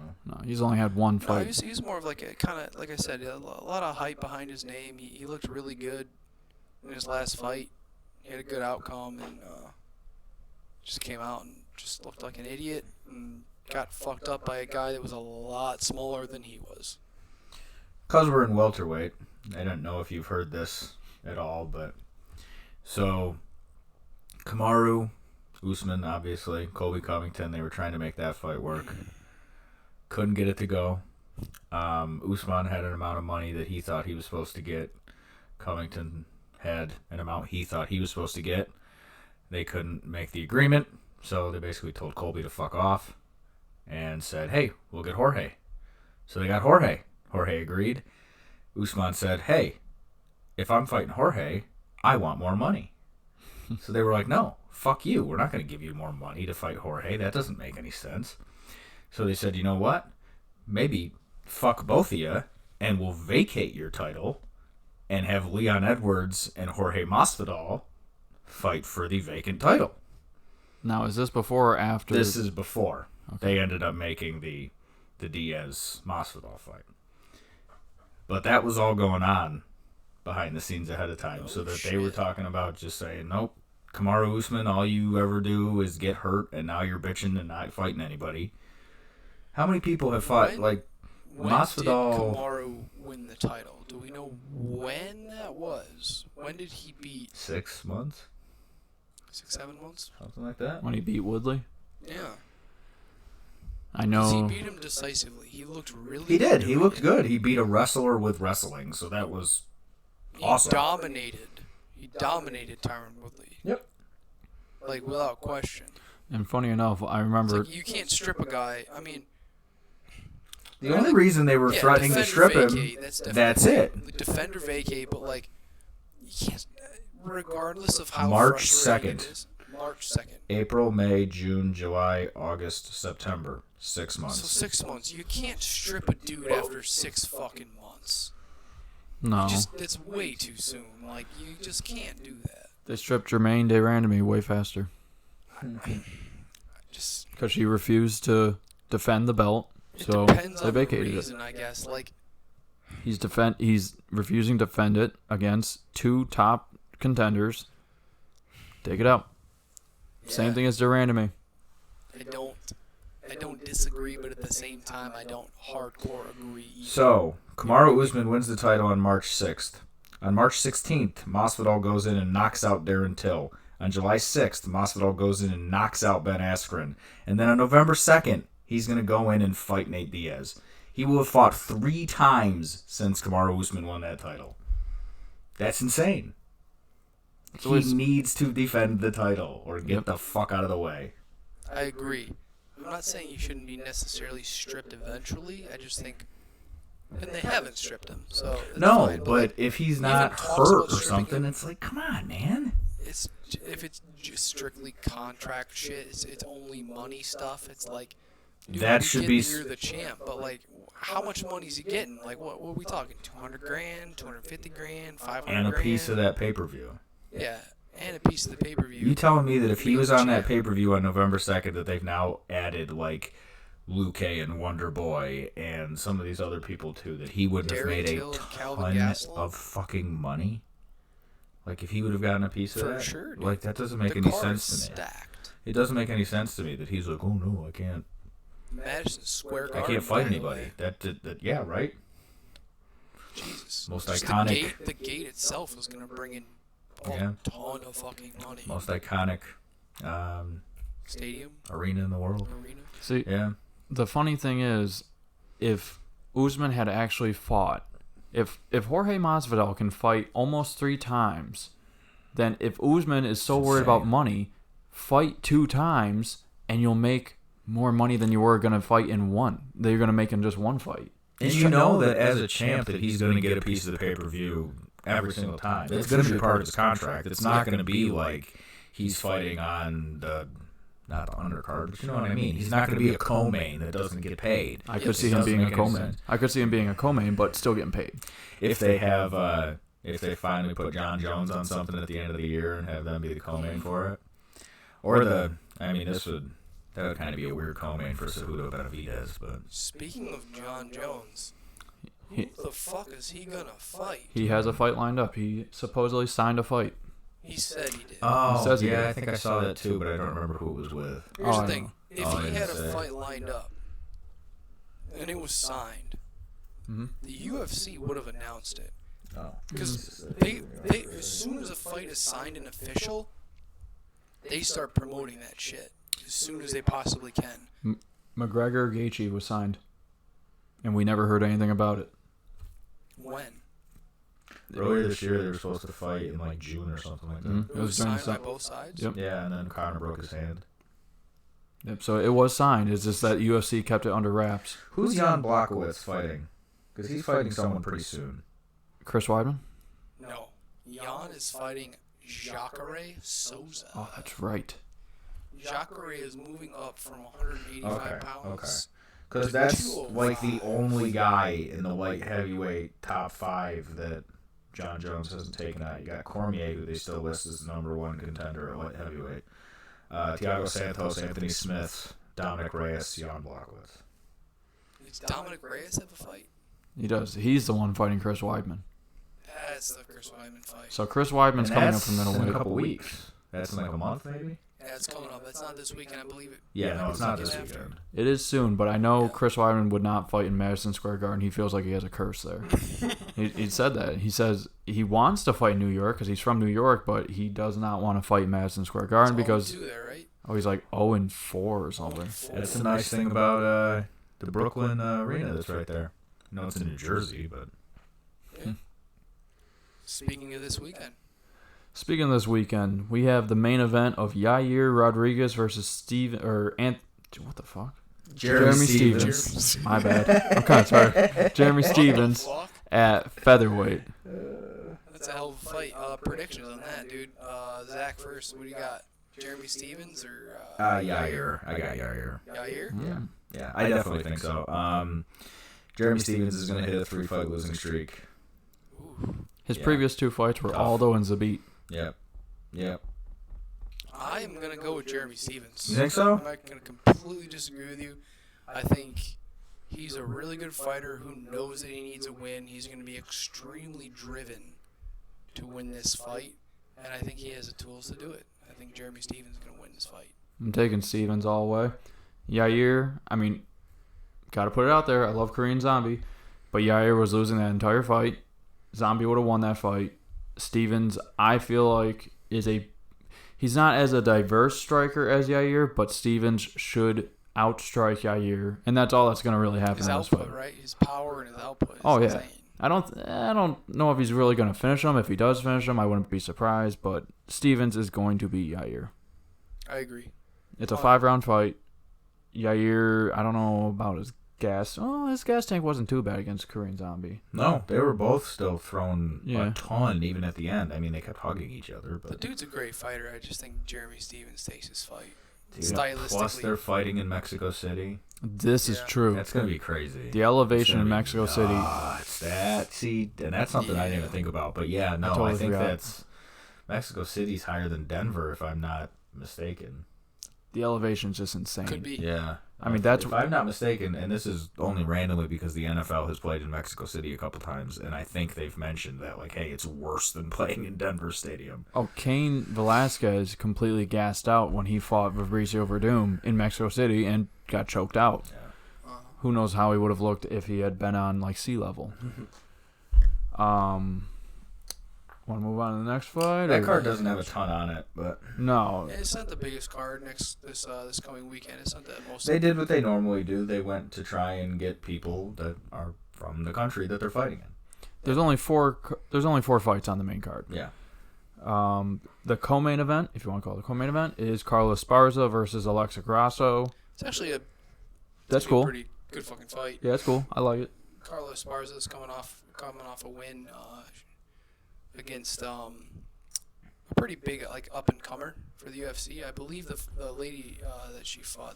He's only had one No, fight. he's more of like a kind of, like I said, a lot of hype behind his name. He looked really good in his last fight. He had a good outcome and just came out and just looked like an idiot and got fucked up by a guy that was a lot smaller than he was. Because we're in welterweight, I don't know if you've heard this at all, but so Kamaru, Usman, obviously, Colby Covington, they were trying to make that fight work. Couldn't get it to go. Usman had an amount of money that he thought he was supposed to get. Covington had an amount he thought he was supposed to get. They couldn't make the agreement, so they basically told Colby to fuck off and said, hey, we'll get Jorge. So they got Jorge. Jorge agreed. Usman said, hey, if I'm fighting Jorge, I want more money. So they were like, no, fuck you. We're not going to give you more money to fight Jorge. That doesn't make any sense. So they said, you know what? Maybe fuck both of you, and we'll vacate your title and have Leon Edwards and Jorge Masvidal fight for the vacant title. Now, is this before or after? This is before. Okay. They ended up making the Diaz-Masvidal fight. But that was all going on behind the scenes ahead of time, so that they were talking about just saying, nope, Kamaru Usman, all you ever do is get hurt, and now you're bitching and not fighting anybody. How many people have fought, when Masvidal? Did Kamaru win the title? Do we know when that was? When did he beat? 6 months? 6, 7 months? Something like that? When he beat Woodley? Yeah. I 'Cause know. he beat him decisively. He looked really He did. He doing looked it. good. He beat a wrestler with wrestling, so that was awesome. He dominated Tyron Woodley. Yep. Like, without question. And funny enough, I It's remember. like, you can't strip a guy. I mean, The only reason they were threatening to defend or strip vacate, him, that's that's it. Defend or vacate, but, like, you can't, regardless of how March frustrating 2nd. it is. March 2nd. April, May, June, July, August, September. 6 months. So 6 months. You can't strip a dude after 6 fucking months. No. It's way too soon. Like, you just can't do that. They stripped Jermaine de Randamie way faster. Just Because she refused to defend the belt. it So depends they on the vacated reason, I guess. Like, He's refusing to defend it against 2 top contenders. Take it out. Same yeah, thing as de Randamie. I don't disagree, but at the same time, I don't hardcore agree either. So, Kamaru Usman wins the title on March 6th. On March 16th, Masvidal goes in and knocks out Darren Till. On July 6th, Masvidal goes in and knocks out Ben Askren. And then on November 2nd, he's going to go in and fight Nate Diaz. He will have fought 3 times since Kamaru Usman won that title. That's insane. So He needs to defend the title or get the fuck out of the way. I agree. I'm not saying you shouldn't be necessarily stripped eventually. I just think, and they haven't stripped him, so it's No, fine, but like, if he's even not talks hurt about or stripping something, him, it's like, come on, man. if it's just strictly contract shit, it's only money stuff. It's like, dude, That we should get be that you're the champ, but like, how much money is he getting? Like, what are we talking? 200 grand, 250 grand, 500 And a grand? piece of that pay-per-view. Yeah, and a piece of the pay-per-view. You telling me that if he was on that Champ. pay-per-view on November 2nd that they've now added, like, Luke and Wonder Boy and some of these other people, too, that he wouldn't have Darren made a Till and Calvin ton Gastelum? of fucking money? Like, if he would have gotten a piece of For that? sure, dude. Like, that doesn't make The any card is sense to me. stacked. It doesn't make any sense to me that he's like, oh, no, I can't. Madison Square I Garden. can't fight by the anybody. way. That yeah, right? Jesus. Most Just iconic. The gate itself was going to bring in a Yeah. ton of fucking money. Most iconic Stadium, arena in the world. arena. See, Yeah. the funny thing is, if Usman had actually fought, if Jorge Masvidal can fight almost 3 times, then if Usman is so worried about insane. money, fight 2 times and you'll make more money than you were gonna fight in one. That you're gonna make in just one fight. And you know that as a champ that he's going to get a piece of the pay-per-view every single time. It's going to be part of his contract. It's not going to be like he's fighting on not the undercard, but you know what I mean. He's not going to be a co-main that doesn't get paid. I Yeah, could see it him doesn't being a make any co-main. sense. I could see him being a co-main, but still getting paid. If they have if they finally put John Jones on something at the end of the year and have them be the co-main for it. Or that would kind of be a weird co-main for Cejudo Benavidez, but... Speaking of John Jones, who the fuck is he gonna fight? He has a fight lined up. He supposedly signed a fight. He said he did. Oh, says he yeah, did. I think I saw that too, but I don't remember who it was with. Here's I the thing. know. If I he didn't had a say. fight lined up, and it was signed, the UFC would have announced it. Oh. Because they as soon as a fight is signed and official, they start promoting that shit as soon as they possibly can. McGregor Gaethje was signed, and we never heard anything about it. When? Earlier this year, they were supposed to fight in like June or something like that. Mhm. It was during signed the by both sides? Yep. Yeah, and then Conor broke his hand. Yep. So it was signed. It's just that UFC kept it under wraps. Who's Jan Blachowicz fighting? Because he's fighting someone pretty soon. Chris Weidman. No. Jan is fighting Jacare Souza. Oh, that's right. Jacare is moving up from 185 pounds. Because that's 205. like the only guy in the light heavyweight top 5 that John Jones hasn't taken out. You got Cormier, who they still list as the #1 contender at light heavyweight. Thiago Santos, Anthony Smith, Dominic Reyes, Jan Blachowicz. Does Dominic Reyes have a fight? He does. He's the one fighting Chris Weidman. That's the Chris Weidman fight. So Chris Weidman's And coming up that's from in a middleweight. couple weeks. That's in like a month, maybe? Yeah, it's coming up. That's not this weekend, I believe it. Yeah, no, it's not this Weekend after. weekend. It is soon, but I know Yeah. Chris Weidman would not fight in Madison Square Garden. He feels like he has a curse there. he said that. He says he wants to fight in New York because he's from New York, but he does not want to fight in Madison Square Garden because there, right? he's like 0-4 or something. That's the nice thing about the Brooklyn arena that's right there. No, it's in New Jersey, but... Yeah. Speaking of this weekend, Speaking of this weekend, we have the main event of Yair Rodriguez versus what the fuck? Jeremy Stevens. My bad. I'm kind of sorry. Jeremy Stevens fuck? at featherweight. That's a hell of a fight. Predictions on that, dude. Zach first. What do you got? Jeremy Stevens or Yair. I got Yair. Yair? Yeah, I definitely think so. Jeremy Stevens is going to hit a 3-fight losing streak. Ooh. His Yeah. previous 2 fights were Tough. Aldo and Zabit. Yep. I am gonna go with Jeremy Stevens. You think so? I'm not gonna completely disagree with you. I think he's a really good fighter who knows that he needs a win. He's gonna be extremely driven to win this fight, and I think he has the tools to do it. I think Jeremy Stevens is gonna win this fight. I'm taking Stevens all the way. Yair, I mean, gotta put it out there. I love Korean Zombie, but Yair was losing that entire fight. Zombie would have won that fight. Stevens, I feel like, he's not as a diverse striker as Yair, but Stevens should outstrike Yair, and that's all that's going to really happen His in this output, fight. right? His power and his output is Oh, yeah. insane. I don't know if he's really going to finish him. If he does finish him, I wouldn't be surprised, but Stevens is going to beat Yair. I agree. It's a 5-round fight. Yair, I don't know about his gas. Oh, his gas tank wasn't too bad against Korean Zombie. No, they were both still throwing Yeah. a ton, even at the end. I mean, they kept hugging each other. The But dude's a great fighter. I just think Jeremy Stevens takes his fight. dude, stylistically. plus they're fighting in Mexico City. This is Yeah. true. That's going to be crazy. The elevation It's in gonna be Mexico City. nuts. And that's something I didn't even think about. But yeah, no, totally I think forgot. that's Mexico City's higher than Denver, if I'm not mistaken. The elevation's just insane. Could be. Yeah. I mean, that's- if I'm not mistaken, and this is only randomly because the NFL has played in Mexico City a couple times, and I think they've mentioned that, like, hey, it's worse than playing in Denver Stadium. Oh, Cain Velasquez completely gassed out when he fought Fabricio Verdum in Mexico City and got choked out. Yeah. Who knows how he would have looked if he had been on like sea level. Want to move on to the next fight? That or- card doesn't have a ton on it, but No. Yeah, it's not the biggest card this coming weekend. It's not the most. they did what they normally do. They went to try and get people that are from the country that they're fighting in. There's only 4 fights on the main card. Yeah. The co-main event, if you want to call it the co-main event, is Carlos Esparza versus Alexa Grasso. It's actually a That's cool. pretty good fucking fight. Yeah, that's cool. I like it. Carlos Esparza is coming off a win against a pretty big up and comer for the UFC. I believe the lady that she fought,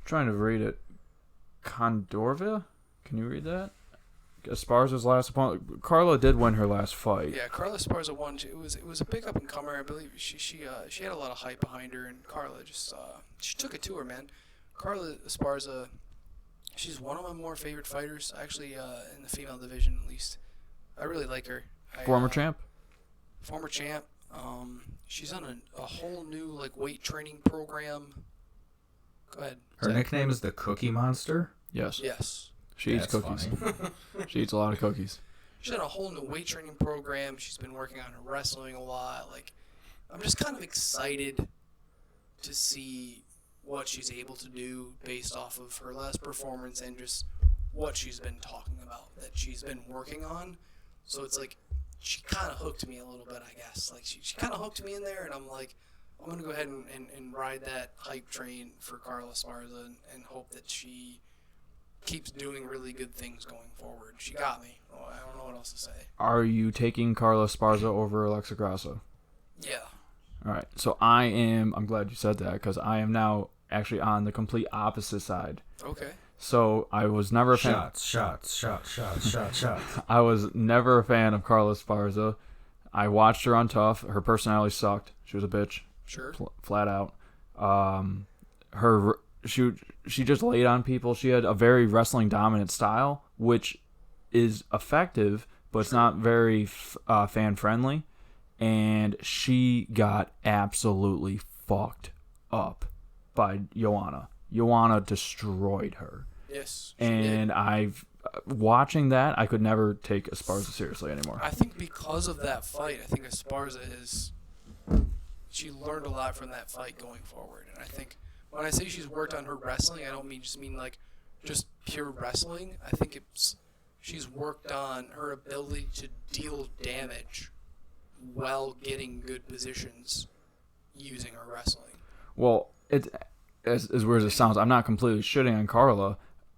Trying to read it. Condorva? Can you read that? Esparza's last opponent. Carla did win her last fight. Yeah, Carla Esparza won. It was a big up and comer. I believe she had a lot of hype behind her, and Carla just she took it to her, man. Carla Esparza, she's one of my more favorite fighters, actually, in the female division at least. I really like her. Former champ. Former champ. She's on a whole new like weight training program. Go ahead. Her nickname is the Cookie Monster. Yes. Yes. She eats cookies. She eats a lot of cookies. She's on a whole new weight training program. She's been working on her wrestling a lot. Like, I'm just kind of excited to see what she's able to do based off of her last performance and just what she's been talking about that she's been working on. So it's like she kind of hooked me a little bit, I guess. Like she kind of hooked me in there, and I'm like, I'm going to go ahead and ride that hype train for Carla Esparza and hope that she keeps doing really good things going forward. She got me. Oh, I don't know what else to say. Are you taking Carla Esparza over Alexa Grasso? Yeah. All right. So I'm glad you said that because I am now actually on the complete opposite side. Okay. So I was never a fan. Shots. I was never a fan of Carla Esparza. I watched her on Tough. Her personality sucked. She was a bitch. Sure. Flat out. She just laid on people. She had a very wrestling dominant style, which is effective, but it's not very fan friendly. And she got absolutely fucked up by Joanna. Joanna destroyed her. Yes. And watching that, I could never take Esparza seriously anymore. I think because of that fight, I think Esparza she learned a lot from that fight going forward. And I think when I say she's worked on her wrestling, I don't mean like just pure wrestling. I think she's worked on her ability to deal damage while getting good positions using her wrestling. Well, as weird as it sounds, I'm not completely shitting on Carla.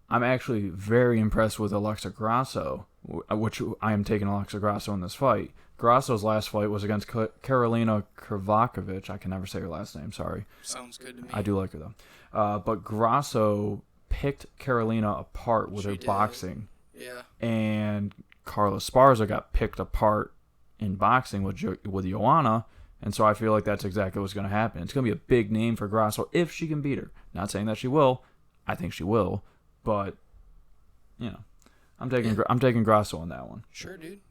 I'm actually very impressed with Alexa Grasso, which I am taking Alexa Grasso in this fight. Grasso's last fight was against Karolina Kravakovic. I can never say her last name, sorry. Sounds good to me. I do like her, though. But Grasso picked Karolina apart with her boxing. Yeah. And Carla Esparza got picked apart in boxing with Joanna. And so I feel like that's exactly what's going to happen. It's going to be a big name for Grasso if she can beat her. Not saying that she will. I think she will. But, you know, I'm taking Grasso on that one. Sure, dude.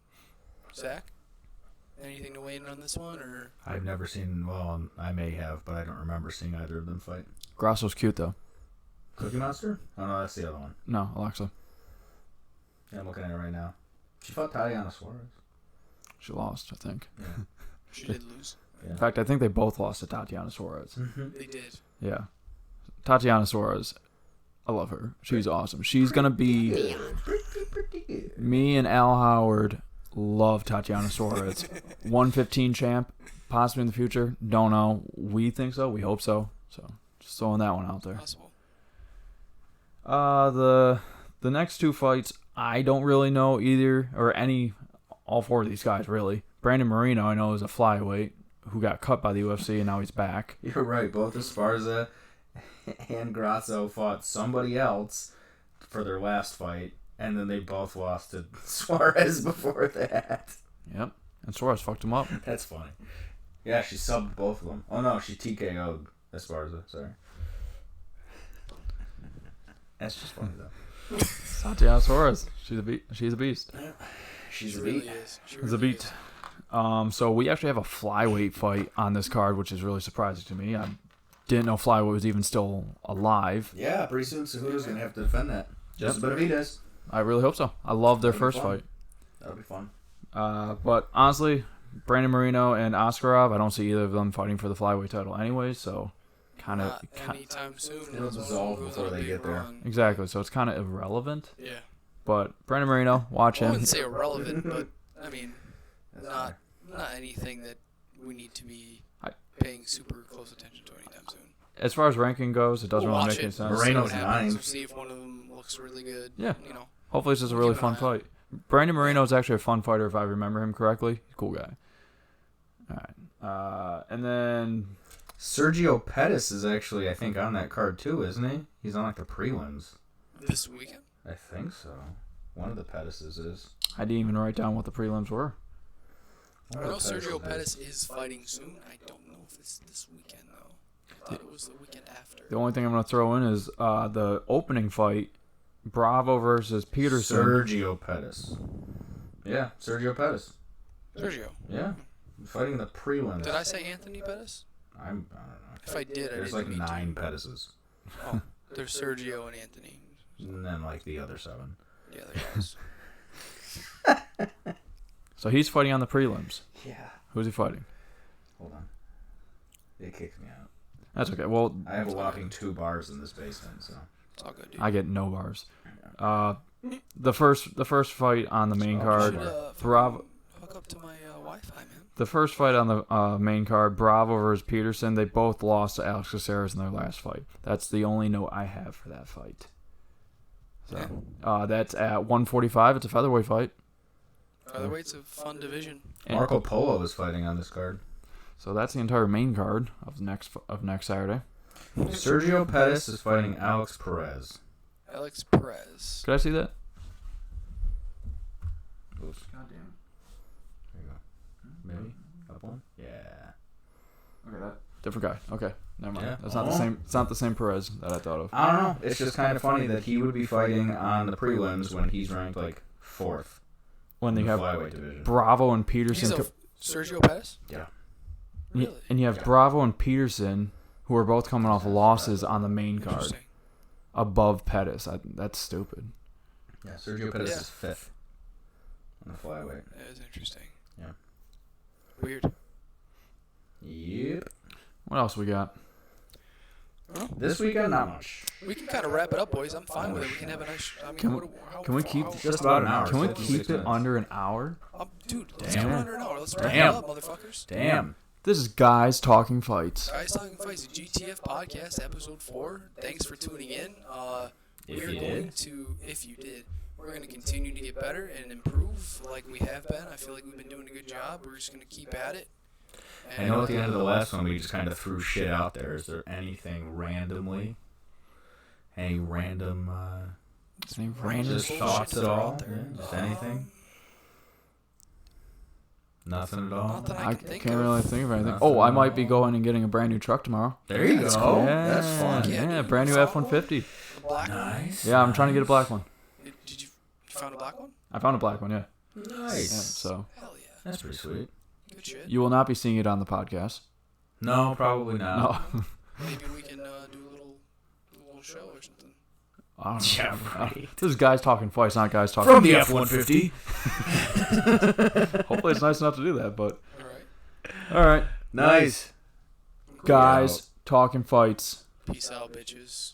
Zach? Anything to weigh in on this one, or? I've never seen. Well, I may have, but I don't remember seeing either of them fight. Grasso's cute though. Cookie Monster? Oh no, that's the other one. No, Alexa. Yeah, I'm looking at it right now. She fought Tatiana Suarez. She lost, I think. Yeah. She did lose. Yeah. In fact, I think they both lost to Tatiana Suarez. They did. Yeah. Tatiana Suarez. I love her. She's awesome. She's gonna be. Me and Al Howard love Tatiana Suarez. 115 champ, possibly in the future. Don't know. We think so. We hope so. So just throwing that one out there. Possible. The next two fights, I don't really know either, or all four of these guys really. Brandon Moreno, I know, is a flyweight who got cut by the UFC and now he's back. You're right. Both Esparza and Grasso fought somebody else for their last fight, and then they both lost to Suarez before that. Yep. And Suarez fucked him up. That's funny. Yeah, she subbed both of them. Oh no, she TKO'd Esparza. Sorry. That's just funny though. Tatiana Suarez. She's a beast. She's a beast. She really is. She It's a really beat. is. So we actually have a flyweight fight on this card, which is really surprising to me. I didn't know flyweight was even still alive. Yeah, pretty soon Cejudo's gonna have to defend that. Just Yep. Benavidez. I really hope so. I love their That'll be first fun. fight. That'll be fun. But honestly, Brandon Moreno and Askarov, I don't see either of them fighting for the flyweight title anyway, so kind of... Not anytime soon. It'll unless one dissolve goes before on a they big get there. run. Exactly, so it's kind of irrelevant. Yeah. But Brandon Moreno, watch I him. wouldn't say irrelevant, but I mean, That's not fair. not anything that we need to be I- paying super close attention to anytime soon. As far as ranking goes, it doesn't We'll really watch make any it. sense. We'll see Moreno's what happens. 9. We'll see if one of them looks really good. Yeah. You know. Hopefully it's just a We'll really keep fun an eye on fight. Brandon Moreno is actually a fun fighter if I remember him correctly. Cool guy. All right. And then... Sergio Pettis is actually, I think, on that card too, isn't he? He's on like the prelims. This weekend. I think so. One of the Pettises is. I didn't even write down what the prelims were. I know Sergio Pettis is fighting soon. I don't know if it's this weekend, though. I thought it was the weekend after. The only thing I'm going to throw in is the opening fight, Bravo versus Peterson. Sergio Pettis. Yeah, Sergio Pettis. Sergio. Yeah. Fighting the prelims. Did I say Anthony Pettis? I don't know. If I did, I There's didn't like mean 9 Pettises. Oh, there's Sergio and Anthony. And then like the other 7. The other guys. So he's fighting on the prelims. Yeah. Who's he fighting? Hold on. They kicked me out. That's okay. Well, I have a whopping 2 bars in this basement, so. It's all good, dude. I get no bars. The first fight on the main card, Bravo. Hook up to my Wi-Fi, man. The first fight on the main card, Bravo versus Peterson. They both lost to Alex Caceres in their last fight. That's the only note I have for that fight. So that's at 145. It's a featherweight fight. Featherweight's a fun division. And Marco Polo is fighting on this card. so that's the entire main card of next Saturday. Sergio Pettis is fighting Alex Perez. Alex Perez. Could I see that? Oops. God damn There you go. Maybe? Up one? Yeah. it. Okay, that different guy. Okay, never mind. Yeah. That's not the same. It's not the same Perez that I thought of. I don't know. It's just kind of funny that he would be fighting on the prelims when he's ranked like 4th When in you the have flyweight division. Bravo and Peterson. He's Sergio Pettis? Yeah. Really? And you have Bravo and Peterson, who are both coming off losses on the main card, Interesting. above Pettis. That's stupid. Yeah, Sergio Pettis Yeah. is 5th on the flyweight. That is interesting. Yeah. Weird. Yep. What else we got? This weekend, not much. We can kind of wrap it up, boys. I'm fine with it. We can have a nice. I mean, Can we keep just about an hour? Can we 56 keep it minutes. under an hour? Dude, let's Damn. go under an hour. Let's wrap Damn. it up, motherfuckers. Damn. This is Guys Talking Fights. Guys Talking Fights, the GTF podcast, episode 4. Thanks for tuning in. If we're you going did. to, if you did, we're going to continue to get better and improve like we have been. I feel like we've been doing a good job. We're just going to keep at it. I know at the end of the last one we just kind of threw shit out there. Is there anything randomly? Any random Any random just thoughts at all? Yeah, just anything? Nothing at all? Nothing I I can think can't of. really think of anything. Nothing Oh, I at might be all. going and getting a brand new truck tomorrow. There you That's go. cool. That's fun. Yeah, Yeah, dude. brand new Found F-150. The black one? Nice. Yeah, I'm trying to get a black one. Did you found a black one? I found a black one, yeah. Nice. Yeah, so Hell yeah. That's pretty sweet. Good shit. you will not be seeing it on the podcast. No, probably not. No. Maybe we can do a little show or something. I don't know. Yeah, right. This is Guys Talking Fights, not Guys Talking From the F-150. Hopefully it's nice enough to do that, but... All right. Alright. Nice. Guys Talking Fights. Peace out, bitches.